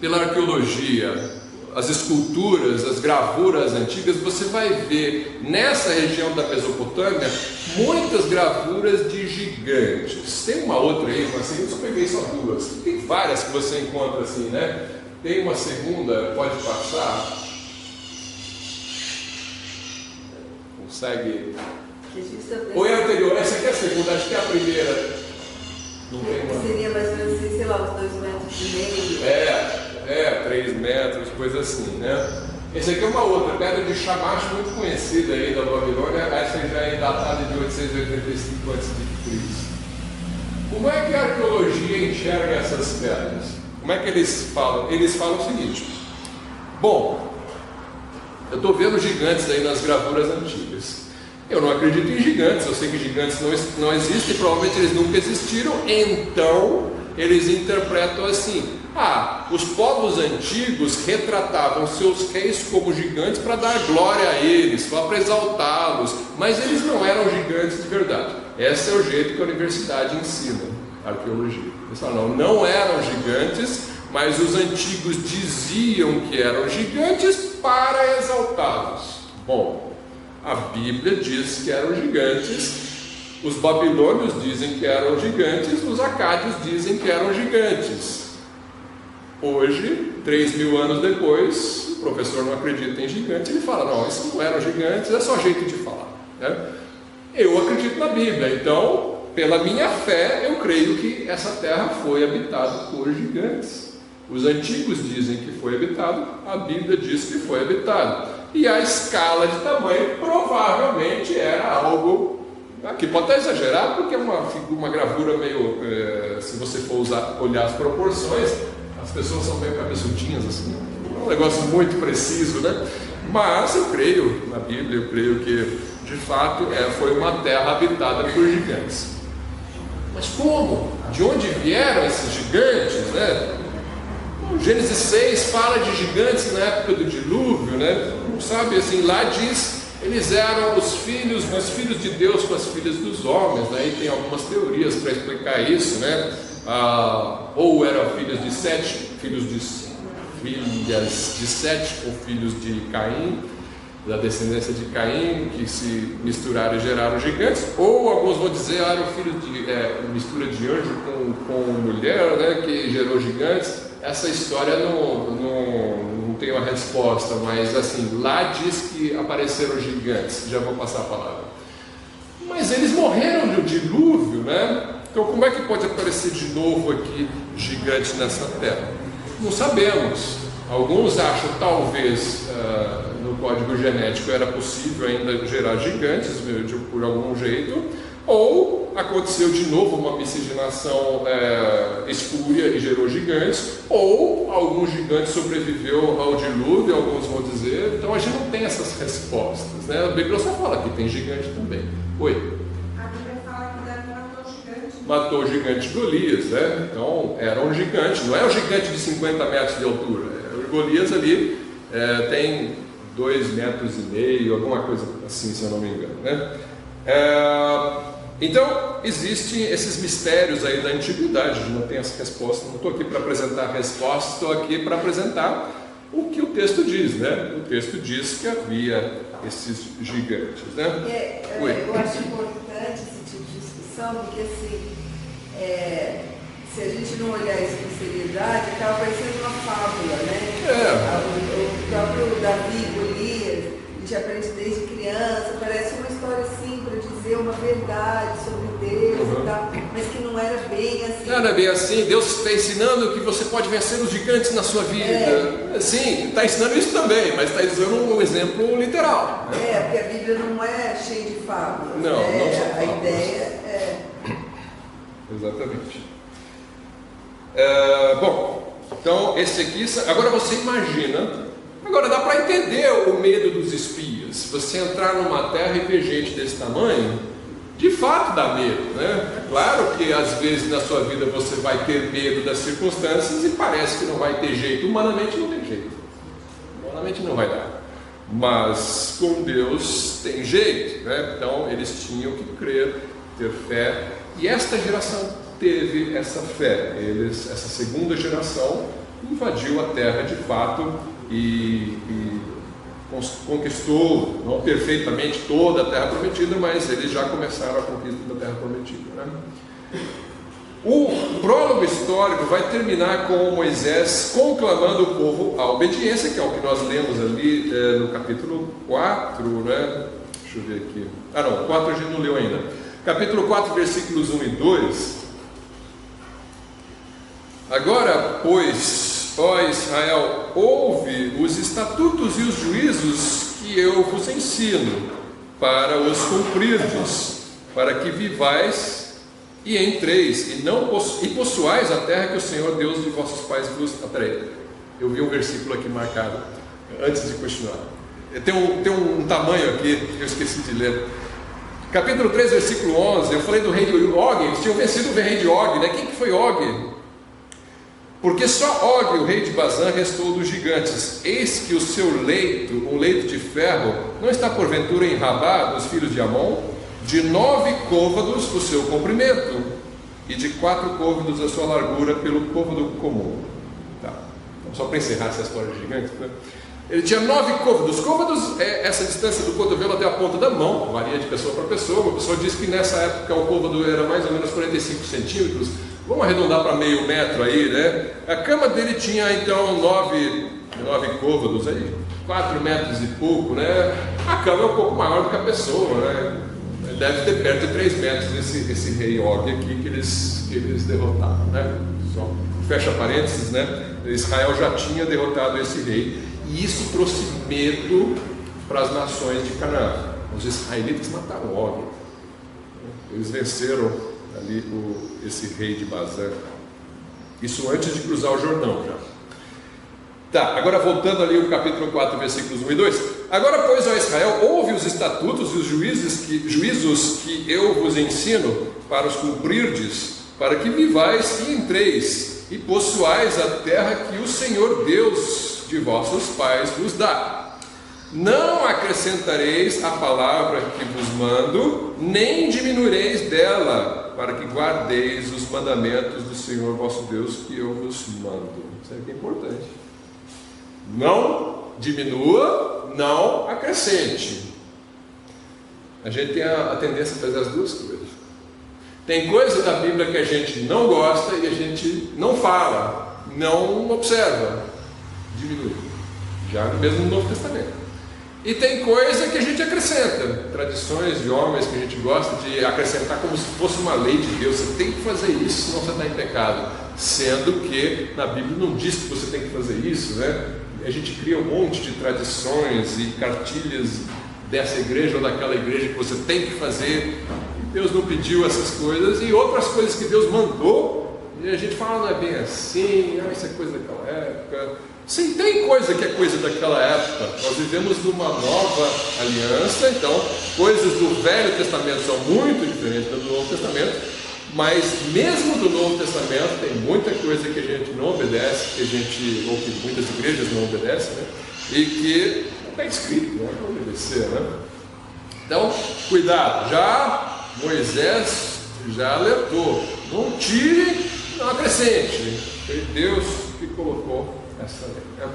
pela arqueologia as esculturas, as gravuras antigas, você vai ver nessa região da Mesopotâmia muitas gravuras de gigantes. Tem uma outra aí, mas assim, eu só peguei só duas. Tem várias que você encontra assim, né? Tem uma segunda, pode passar. Consegue? Ou é a anterior? Essa aqui é a segunda, acho que é a primeira. Não tem uma. Seria mais ou menos, sei lá, uns 2,5 metros. 3 metros, coisa assim, né? Esse aqui é uma outra, pedra de Shamash muito conhecida aí da Babilônia, essa já é datada de 885 a.C. Como é que a arqueologia enxerga essas pedras? Como é que eles falam? Eles falam o seguinte: bom, eu estou vendo gigantes aí nas gravuras antigas. Eu não acredito em gigantes, eu sei que gigantes não existem, provavelmente eles nunca existiram, então eles interpretam assim: os povos antigos retratavam seus reis como gigantes para dar glória a eles, para exaltá-los, mas eles não eram gigantes de verdade. Esse é o jeito que a universidade ensina a arqueologia. Eles falam, não eram gigantes, mas os antigos diziam que eram gigantes para exaltá-los. Bom, a Bíblia diz que eram gigantes, os babilônios dizem que eram gigantes, os acádios dizem que eram gigantes. Hoje, 3.000 anos depois, o professor não acredita em gigantes, ele fala, não, isso não eram gigantes, é só jeito de falar, né? Eu acredito na Bíblia, então, pela minha fé, eu creio que essa terra foi habitada por gigantes. Os antigos dizem que foi habitado, a Bíblia diz que foi habitado. E a escala de tamanho provavelmente era algo, aqui pode até exagerar, porque é uma gravura meio, se você for olhar as proporções, as pessoas são meio cabeçudinhas assim, é um negócio muito preciso, né? Mas eu creio na Bíblia, eu creio que de fato foi uma terra habitada por gigantes. Mas como? De onde vieram esses gigantes, né? Gênesis 6 fala de gigantes na época do dilúvio, né? Sabe assim, lá diz, eles eram os filhos de Deus com as filhas dos homens, né? E tem algumas teorias para explicar isso, né? Ou eram filhas de Sete, filhas de Sete ou filhos de Caim, da descendência de Caim, que se misturaram e geraram gigantes, ou alguns vão dizer eram filhos de mistura de anjo com mulher, né? Que gerou gigantes. Essa história não tem uma resposta, mas assim, lá diz que apareceram gigantes, já vou passar a palavra. Mas eles morreram no dilúvio, né? Então como é que pode aparecer de novo aqui gigantes nessa terra? Não sabemos. Alguns acham talvez no código genético era possível ainda gerar gigantes por algum jeito, ou aconteceu de novo uma miscigenação espúria e gerou gigantes, ou algum gigante sobreviveu ao dilúvio, alguns vão dizer. Então a gente não tem essas respostas, né? A Bíblia só fala que tem gigante também. Oi? A Bíblia fala que Davi matou o gigante. Matou o gigante Golias, né? Então era um gigante, não é um gigante de 50 metros de altura. O Golias ali tem 2,5 metros, alguma coisa assim, se eu não me engano, né? Então, existem esses mistérios aí da antiguidade, não tem essa resposta, não estou aqui para apresentar a resposta, estou aqui para apresentar o que o texto diz, né? O texto diz que havia esses gigantes, né? Eu acho importante esse tipo de discussão, porque assim, se a gente não olhar isso com seriedade, acaba parecendo uma fábula, né? O próprio Davi, Golias, a gente aprende desde criança, parece uma história assim para dizer uma verdade sobre Deus e tal, mas que não era bem assim. Não era bem assim. Deus está ensinando que você pode vencer os gigantes na sua vida. Sim, está ensinando isso também, mas está usando um exemplo literal, né? Porque a Bíblia não é cheia de fábulas. Não são fábulas. A ideia é... Exatamente. Bom, então esse aqui, agora você imagina. Agora dá para entender o medo dos espias. Se você entrar numa terra e ver gente desse tamanho, de fato dá medo, né? Claro que às vezes na sua vida você vai ter medo das circunstâncias e parece que não vai ter jeito. Humanamente não tem jeito. Humanamente não vai dar. Mas com Deus tem jeito, né? Então eles tinham que crer, ter fé. E esta geração teve essa fé. Essa segunda geração invadiu a terra de fato e conquistou, não perfeitamente toda a terra prometida, mas eles já começaram a conquista da terra prometida, né? O prólogo histórico vai terminar com Moisés conclamando o povo à obediência, que é o que nós lemos ali no capítulo 4, né? Deixa eu ver aqui. Não, 4 a gente não leu ainda. Capítulo 4, versículos 1 e 2. Agora, pois, ó Israel, ouve os estatutos e os juízos que eu vos ensino, para os cumprirdes, para que vivais e entreis, e possuais a terra que o Senhor Deus de vossos pais vos atraiu. Eu vi um versículo aqui marcado, antes de continuar. Tem um tamanho aqui, que eu esqueci de ler. Capítulo 3, versículo 11, eu falei do rei de Og, eles tinham vencido o rei de Og, né? Quem que foi Og? Porque só Og, o rei de Bazã, restou dos gigantes. Eis que o seu leito, um leito de ferro, não está porventura em Rabá, dos filhos de Amon? De 9 côvados o seu comprimento, e de 4 côvados a sua largura pelo côvado comum. Tá. Então, só para encerrar essa história de gigantes, né? Ele tinha 9 côvados. Côvados é essa distância do cotovelo até a ponta da mão, varia de pessoa para pessoa. Uma pessoa diz que nessa época o côvado era mais ou menos 45 centímetros. Vamos arredondar para meio metro aí, né? A cama dele tinha então 9 côvados, aí 4 metros e pouco, né? A cama é um pouco maior do que a pessoa, né? Deve ter perto de 3 metros esse rei Og aqui que eles derrotaram, né? Só fecha parênteses, né? Israel já tinha derrotado esse rei, e isso trouxe medo para as nações de Canaã. Os israelitas mataram Og. Eles venceram ali esse rei de Bazã. Isso antes de cruzar o Jordão já. Tá, agora voltando ali o capítulo 4, versículos 1 e 2. Agora, pois, ó Israel, ouve os estatutos e os juízos que eu vos ensino, para os cumprirdes, para que vivais e entreis, e possuais a terra que o Senhor Deus de vossos pais vos dá. Não acrescentareis a palavra que vos mando, nem diminuireis dela, para que guardeis os mandamentos do Senhor vosso Deus que eu vos mando. Isso aqui é importante. Não diminua, não acrescente. A gente tem a tendência a fazer as duas coisas. Tem coisa da Bíblia que a gente não gosta e a gente não fala, não observa, diminui. Já mesmo no Novo Testamento. E tem coisa que a gente acrescenta, tradições de homens que a gente gosta de acrescentar como se fosse uma lei de Deus. Você tem que fazer isso, senão você está em pecado. Sendo que na Bíblia não diz que você tem que fazer isso, né? A gente cria um monte de tradições e cartilhas dessa igreja ou daquela igreja que você tem que fazer. E Deus não pediu essas coisas, e outras coisas que Deus mandou, e a gente fala, não é bem assim, isso é coisa daquela época. Sim, tem coisa que é coisa daquela época. Nós vivemos numa nova aliança, então coisas do Velho Testamento são muito diferentes do Novo Testamento, mas mesmo do Novo Testamento tem muita coisa que a gente não obedece, ou que muitas igrejas não obedecem, né? E que não está escrito, não é para obedecer, né? Então, cuidado, já Moisés já alertou, não tire, não acrescente. Foi Deus que colocou essa lei, né?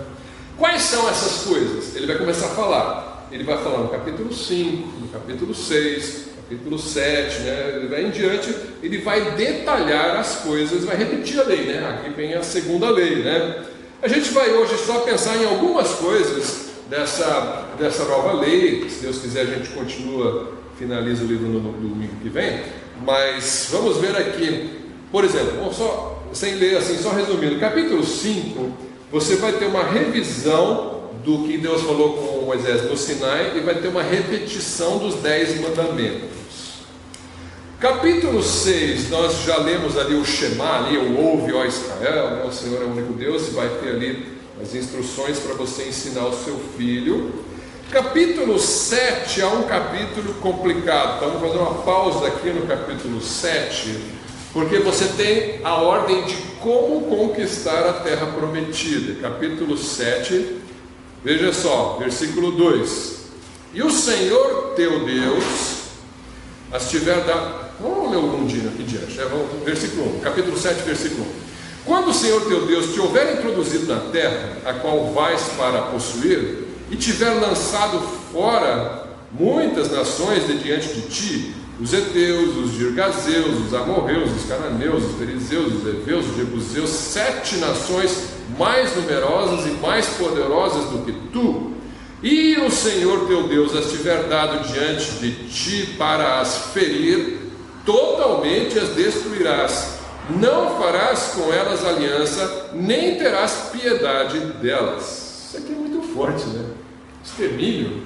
Quais são essas coisas? Ele vai começar a falar. Ele vai falar no capítulo 5, no capítulo 6, capítulo 7, né? Ele vai em diante, ele vai detalhar as coisas, vai repetir a lei, né? Aqui vem a segunda lei, né? A gente vai hoje só pensar em algumas coisas dessa nova lei. Se Deus quiser, a gente continua, finaliza o livro no domingo que vem. Mas vamos ver aqui, por exemplo, vamos só, sem ler assim, só resumindo, capítulo 5, você vai ter uma revisão do que Deus falou com Moisés no Sinai, e vai ter uma repetição dos 10 mandamentos. Capítulo 6, nós já lemos ali o Shema, ali, o ouve, ó Israel, né? O Senhor é o único Deus, e vai ter ali as instruções para você ensinar o seu filho. Capítulo 7 é um capítulo complicado, então vamos fazer uma pausa aqui no capítulo 7, porque você tem a ordem de como conquistar a terra prometida. Capítulo 7, veja só, versículo 2: E o Senhor teu Deus as tiver dado. Vamos ler o Lundino aqui diante, né? Versículo 1, capítulo 7, versículo 1. Quando o Senhor teu Deus te houver introduzido na terra, a qual vais para possuir, e tiver lançado fora muitas nações de diante de ti, os heteus, os girgazeus, os amorreus, os cananeus, os perizeus, os heveus, os jebuseus, 7 nações mais numerosas e mais poderosas do que tu, e o Senhor teu Deus as tiver dado diante de ti para as ferir, totalmente as destruirás. Não farás com elas aliança, nem terás piedade delas. Isso aqui é muito forte, né? Extermínio,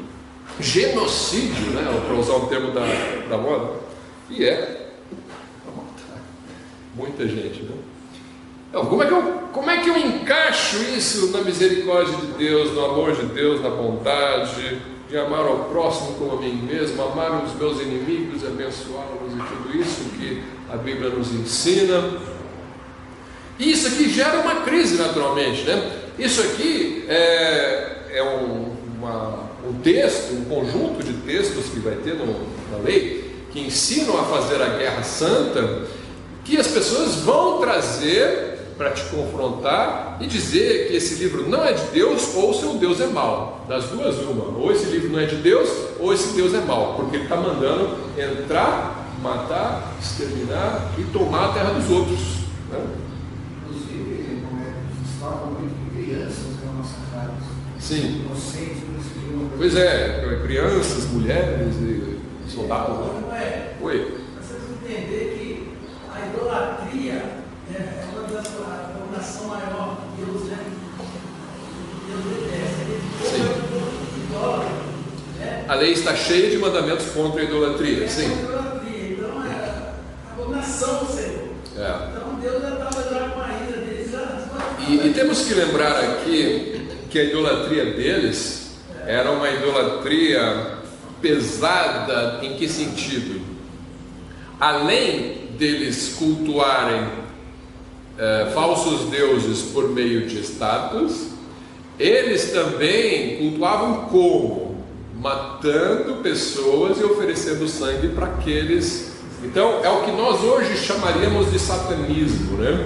genocídio, né? Para usar um termo da moda. E é para matar muita gente, né? Então, como é que eu encaixo isso na misericórdia de Deus, no amor de Deus, na bondade, de amar ao próximo como a mim mesmo, amar os meus inimigos, abençoá-los e tudo isso que a Bíblia nos ensina? E isso aqui gera uma crise, naturalmente, né? Isso aqui é um texto, um conjunto de textos que vai ter na lei, que ensinam a fazer a guerra santa, que as pessoas vão trazer para te confrontar e dizer que esse livro não é de Deus ou o seu Deus é mau. Das duas, uma. Ou esse livro não é de Deus ou esse Deus é mau, porque ele está mandando entrar, matar, exterminar e tomar a terra dos outros, né? Inclusive, se fala muito de crianças na nossa casa. Sim. Inocentes, Pois é, crianças, mulheres e soldados. Não é? Oi. Vocês entender que a idolatria é uma das abominações maior que Deus, né? Deus detesta. Sim. Idólatra, né? A lei está cheia de mandamentos contra a idolatria. É Sim. idolatria, então é abominação do Senhor. É. Então Deus já estava já com a ira deles. E temos que lembrar aqui que a idolatria deles era uma idolatria pesada. Em que sentido? Além deles cultuarem falsos deuses por meio de estátuas, eles também cultuavam como? Matando pessoas e oferecendo sangue para aqueles. Então é o que nós hoje chamaríamos de satanismo, né?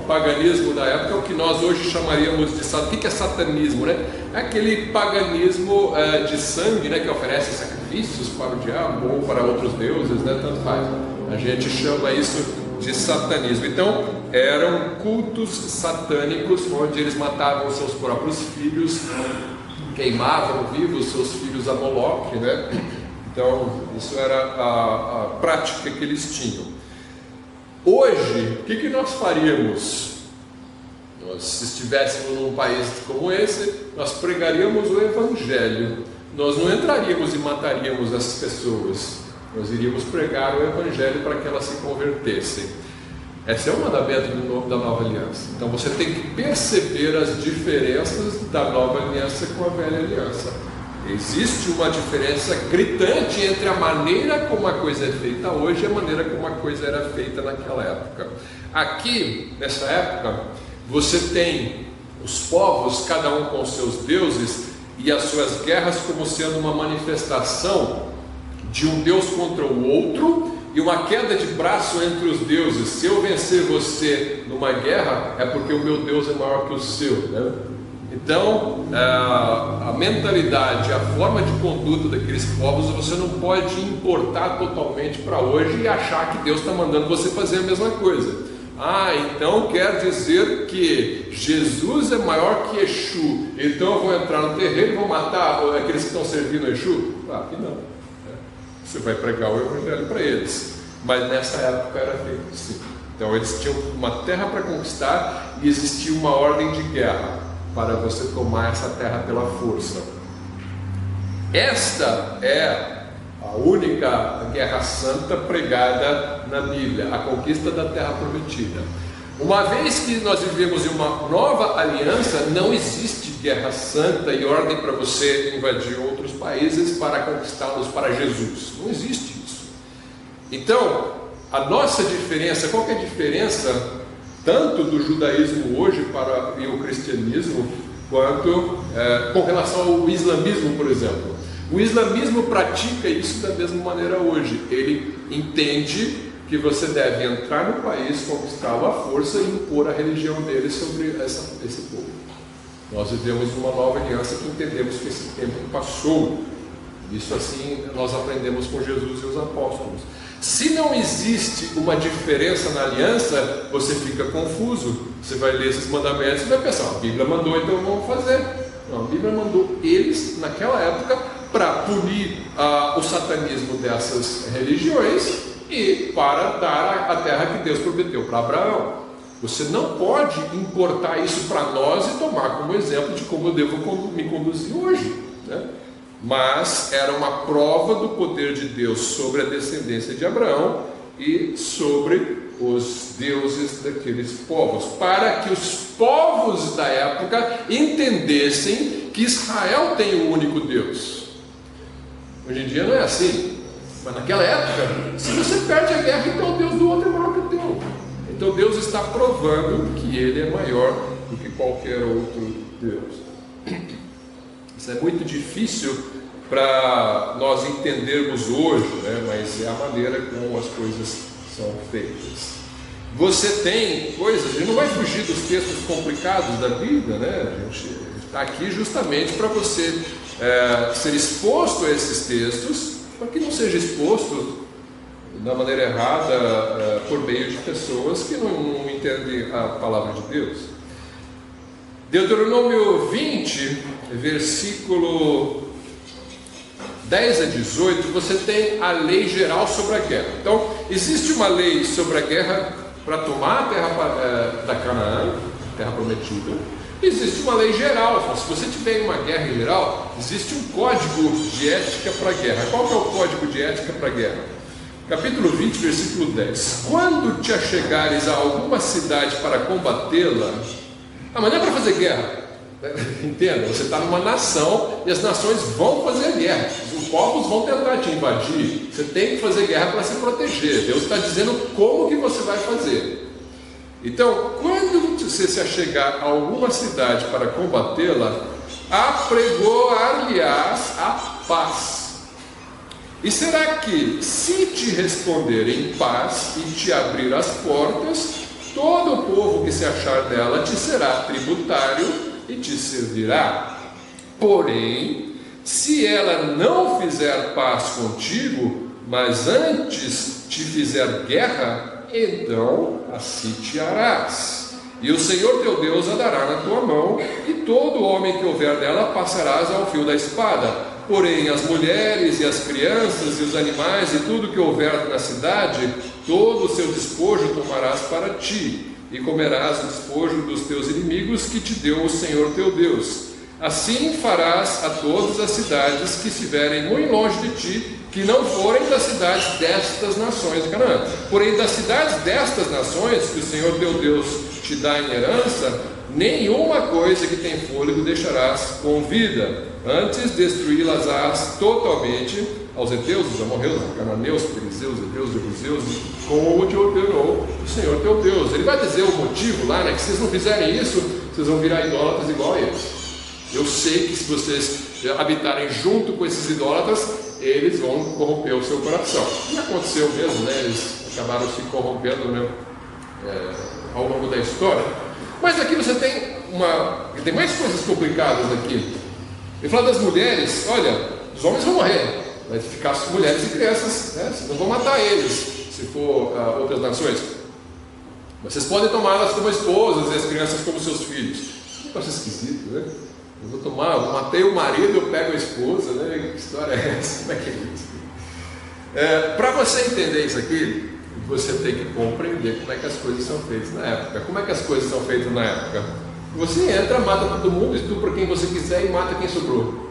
O paganismo da época é o que nós hoje chamaríamos de satanismo. O que é satanismo, né? É aquele paganismo de sangue, né? Que oferece sacrifícios para o diabo ou para outros deuses, né? Tanto faz. A gente chama isso de satanismo. Então eram cultos satânicos onde eles matavam seus próprios filhos, queimavam vivos seus filhos a Moloque, né? Então isso era a prática que eles tinham. Hoje, o que nós faríamos? Se estivéssemos num país como esse, nós pregaríamos o Evangelho. Nós não entraríamos e mataríamos essas pessoas. Nós iríamos pregar o Evangelho para que elas se convertessem. Esse é o mandamento da nova aliança. Então você tem que perceber as diferenças da nova aliança com a velha aliança. Existe uma diferença gritante entre a maneira como a coisa é feita hoje e a maneira como a coisa era feita naquela época. Aqui, nessa época, você tem os povos, cada um com seus deuses, e as suas guerras como sendo uma manifestação de um Deus contra o outro e uma queda de braço entre os deuses. Se eu vencer você numa guerra, é porque o meu Deus é maior que o seu, né? Então, a mentalidade, a forma de conduta daqueles povos, você não pode importar totalmente para hoje e achar que Deus está mandando você fazer a mesma coisa. Então quer dizer que Jesus é maior que Exu, então eu vou entrar no terreiro e vou matar aqueles que estão servindo a Exu? Claro que não. Você vai pregar o Evangelho para eles. Mas nessa época era feito assim. Então eles tinham uma terra para conquistar e existia uma ordem de guerra para você tomar essa terra pela força. Esta é a única guerra santa pregada na Bíblia, a conquista da terra prometida. Uma vez que nós vivemos em uma nova aliança, não existe guerra santa e ordem para você invadir outros países para conquistá-los para Jesus. Não existe isso. Então, a nossa diferença, qual que é a diferença tanto do judaísmo hoje e o cristianismo, quanto com relação ao islamismo, por exemplo? O islamismo pratica isso da mesma maneira hoje. Ele entende que você deve entrar no país, conquistá-lo à força e impor a religião dele sobre esse povo. Nós vivemos uma nova aliança que entendemos que esse tempo passou. Isso assim nós aprendemos com Jesus e os apóstolos. Se não existe uma diferença na aliança, você fica confuso. Você vai ler esses mandamentos e vai pensar, a Bíblia mandou, então vamos fazer. Não, a Bíblia mandou eles, naquela época, para punir o satanismo dessas religiões e para dar a terra que Deus prometeu para Abraão. Você não pode importar isso para nós e tomar como exemplo de como eu devo me conduzir hoje, né? Mas era uma prova do poder de Deus sobre a descendência de Abraão e sobre os deuses daqueles povos, para que os povos da época entendessem que Israel tem um único Deus. Hoje em dia não é assim, mas naquela época, se você perde a guerra, então o Deus do outro é maior que o teu. Então Deus está provando que Ele é maior do que qualquer outro Deus. Isso é muito difícil para nós entendermos hoje, né? Mas é a maneira como as coisas são feitas. Você tem coisas, a gente não vai fugir dos textos complicados da Bíblia, né? A gente está aqui justamente para você ser exposto a esses textos, para que não seja exposto da maneira errada por meio de pessoas que não entendem a palavra de Deus. Deuteronômio 20, versículo 10 a 18, você tem a lei geral sobre a guerra. Então, existe uma lei sobre a guerra para tomar a terra da Canaã, terra prometida. Existe uma lei geral. Então, se você tiver uma guerra em geral, existe um código de ética para a guerra. Qual que é o código de ética para a guerra? Capítulo 20, versículo 10. Quando te achegares a alguma cidade para combatê-la, mas não é para fazer guerra. Entenda, você está numa nação e as nações vão fazer guerra. Os povos vão tentar te invadir. Você tem que fazer guerra para se proteger. Deus está dizendo como que você vai fazer. Então, quando você se achegar a alguma cidade para combatê-la, apregoar-lhe-ás a paz. E será que, se te responder em paz e te abrir as portas, todo o povo que se achar dela te será tributário e te servirá. Porém, se ela não fizer paz contigo, mas antes te fizer guerra, então a sitiarás. E o Senhor teu Deus a dará na tua mão, e todo homem que houver dela passarás ao fio da espada. Porém, as mulheres e as crianças e os animais e tudo que houver na cidade, todo o seu despojo tomarás para ti, e comerás o despojo dos teus inimigos que te deu o Senhor teu Deus. Assim farás a todas as cidades que estiverem muito longe de ti, que não forem das cidades destas nações de Canaã. Porém, das cidades destas nações que o Senhor teu Deus te dá em herança, nenhuma coisa que tem fôlego deixarás com vida. Antes destruí-las-ás totalmente aos heteus, aos amorreus, aos cananeus, perizeus, heteus, jebuseus, como te ordenou o Senhor teu Deus. Ele vai dizer o motivo lá, né? Que se vocês não fizerem isso, vocês vão virar idólatras igual a eles. Eu sei que se vocês habitarem junto com esses idólatras, eles vão corromper o seu coração. E aconteceu mesmo, né? Eles acabaram se corrompendo, né? Ao longo da história. Mas aqui você tem mais coisas complicadas aqui. Ele fala das mulheres, olha, os homens vão morrer, vai ficar as mulheres e crianças, né? Não vão matar eles, se for outras nações. Vocês podem tomá-las como esposas e as crianças como seus filhos. Eu acho esquisito, né? Eu matei o marido, eu pego a esposa, né? Que história é essa? Como é que é isso? Para você entender isso aqui, você tem que compreender como é que as coisas são feitas na época. Como é que as coisas são feitas na época? Você entra, mata todo mundo, estupra quem você quiser e mata quem sobrou.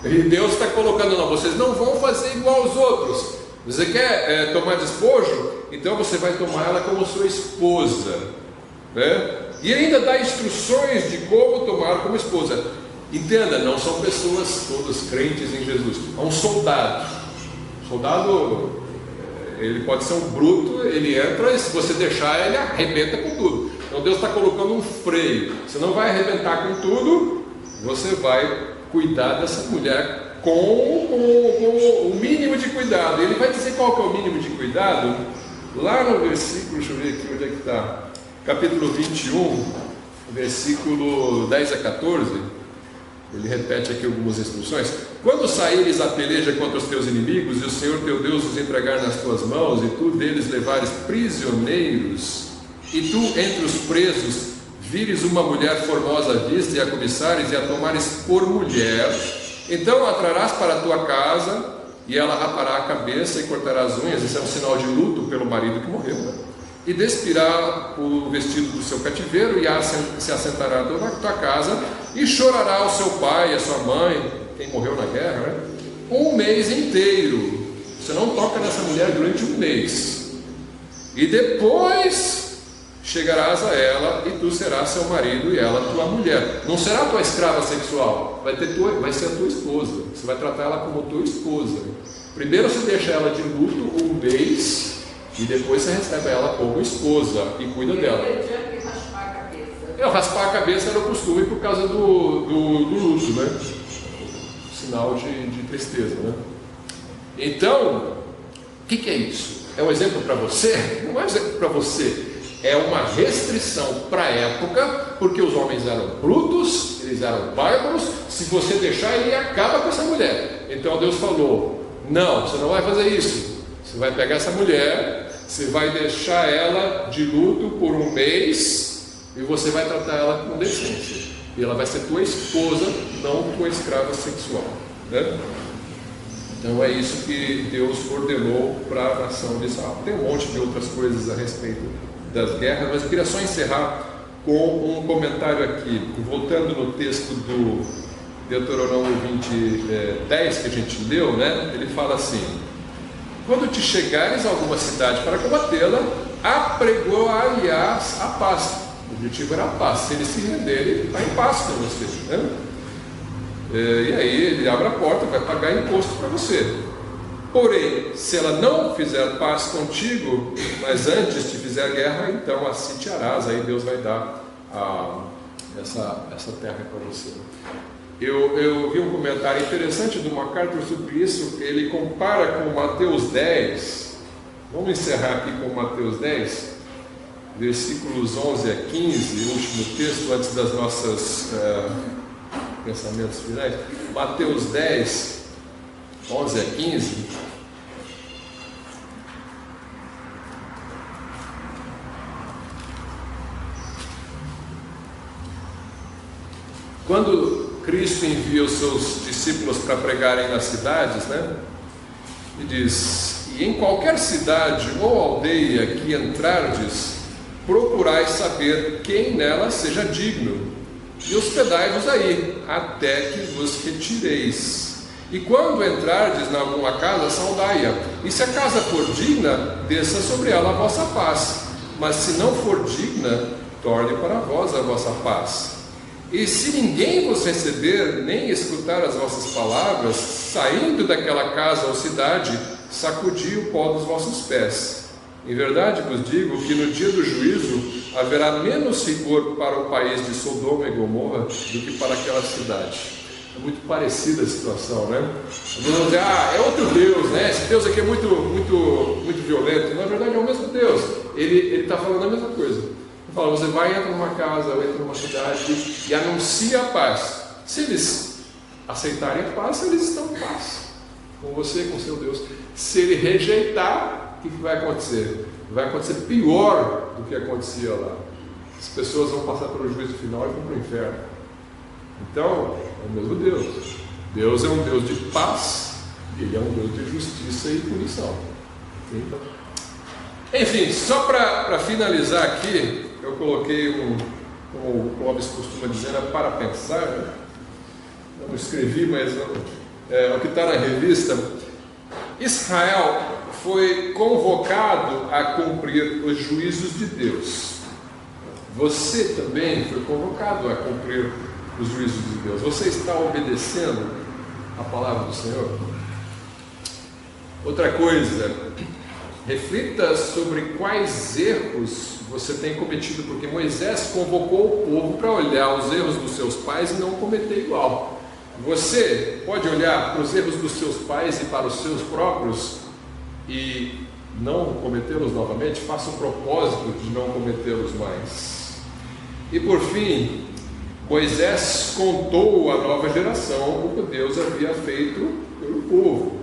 E Deus está colocando, não, vocês não vão fazer igual aos outros. Você quer tomar despojo? Então você vai tomar ela como sua esposa, né? E ainda dá instruções de como tomar como esposa. Entenda, não são pessoas todas crentes em Jesus. É um soldado. Soldado, ele pode ser um bruto, ele entra e se você deixar, ele arrebenta com tudo. Então Deus está colocando um freio. Você não vai arrebentar com tudo, você vai cuidar dessa mulher com o mínimo de cuidado. Ele vai dizer qual que é o mínimo de cuidado Lá no versículo, deixa eu ver aqui onde é que está, capítulo 21, versículo 10 a 14, ele repete aqui algumas instruções. Quando saíres a peleja contra os teus inimigos, e o Senhor teu Deus os entregar nas tuas mãos, e tu deles levares prisioneiros, e tu entre os presos vires uma mulher formosa à vista, e a cobiçares, e a tomares por mulher, então a trarás para a tua casa, e ela rapará a cabeça e cortará as unhas. Isso é um sinal de luto pelo marido que morreu, né? E despirá o vestido do seu cativeiro, e se assentará na tua casa, e chorará o seu pai e a sua mãe, quem morreu na guerra, né? Um mês inteiro. Você não toca nessa mulher durante um mês, e depois chegarás a ela, e tu serás seu marido, e ela tua mulher. Não será tua escrava sexual, vai ser a tua esposa. Você vai tratar ela como tua esposa. Primeiro você deixa ela de luto um mês, e depois você recebe ela como esposa e cuida dela. Raspar a cabeça era o costume por causa do luto, né? Sinal de tristeza, né? Então, o que é isso? É um exemplo para você? Não é um exemplo para você. É uma restrição para a época, porque os homens eram brutos, eles eram bárbaros. Se você deixar, ele acaba com essa mulher. Então Deus falou: não, você não vai fazer isso. Você vai pegar essa mulher, você vai deixar ela de luto por um mês, e você vai tratar ela com decência. E ela vai ser tua esposa, não tua escrava sexual, né? Então é isso que Deus ordenou para a nação de Israel. Tem um monte de outras coisas a respeito das guerras, mas eu queria só encerrar com um comentário aqui, voltando no texto do Deuteronômio 10 que a gente leu, né? Ele fala assim: quando te chegares a alguma cidade para combatê-la, apregoar-lhes a paz. O objetivo era a paz. Se eles se renderem, está em paz com você, né? E aí ele abre a porta, vai pagar imposto para você. Porém, se ela não fizer paz contigo, mas antes te fizer guerra, então a sitiarás. Aí Deus vai dar essa terra para você. Eu vi um comentário interessante do MacArthur sobre isso. Ele compara com Mateus 10. Vamos encerrar aqui com Mateus 10, versículos 11 a 15, o último texto antes das nossas pensamentos finais. Mateus 10, 11 a 15. Quando Cristo envia os seus discípulos para pregarem nas cidades, né? Ele diz: e em qualquer cidade ou aldeia que entrardes, procurai saber quem nela seja digno, e hospedai-vos aí, até que vos retireis. E quando entrardes em alguma casa, saudai-a. E se a casa for digna, desça sobre ela a vossa paz. Mas se não for digna, torne para vós a vossa paz. E se ninguém vos receber, nem escutar as vossas palavras, saindo daquela casa ou cidade, sacudi o pó dos vossos pés. Em verdade vos digo que no dia do juízo haverá menos rigor para o país de Sodoma e Gomorra do que para aquela cidade. É muito parecida a situação, né? Alguns vão dizer: é outro Deus, né? Esse Deus aqui é muito violento. Na verdade é o mesmo Deus. Ele está falando a mesma coisa. Ele fala: você vai, entra numa casa, ou entra numa cidade e anuncia a paz. Se eles aceitarem a paz, eles estão em paz com você, com seu Deus. Se ele rejeitar, o que vai acontecer? Vai acontecer pior do que acontecia lá. As pessoas vão passar pelo juízo final e vão para o inferno. Então, é o mesmo Deus. Deus é um Deus de paz, e Ele é um Deus de justiça e punição. Enfim, só para finalizar aqui, eu coloquei como o Clóvis costuma dizer, para pensar, né? Eu não escrevi, mas o que está na revista. Israel foi convocado a cumprir os juízos de Deus. Você também foi convocado a cumprir os juízos de Deus. Você está obedecendo a palavra do Senhor? Outra coisa, reflita sobre quais erros você tem cometido, porque Moisés convocou o povo para olhar os erros dos seus pais e não cometer igual. Você pode olhar para os erros dos seus pais e para os seus próprios e não cometê-los novamente, faça um propósito de não cometê-los mais. E por fim, Moisés contou à nova geração o que Deus havia feito pelo povo.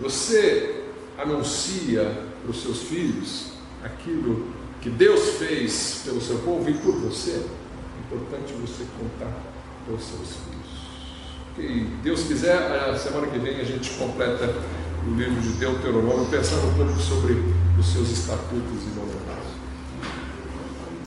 Você anuncia para os seus filhos aquilo que Deus fez pelo seu povo e por você. É importante você contar para os seus filhos. Que Deus quiser, a semana que vem a gente completa o livro de Deuteronômio, pensando um pouco sobre os seus estatutos e mandamentos.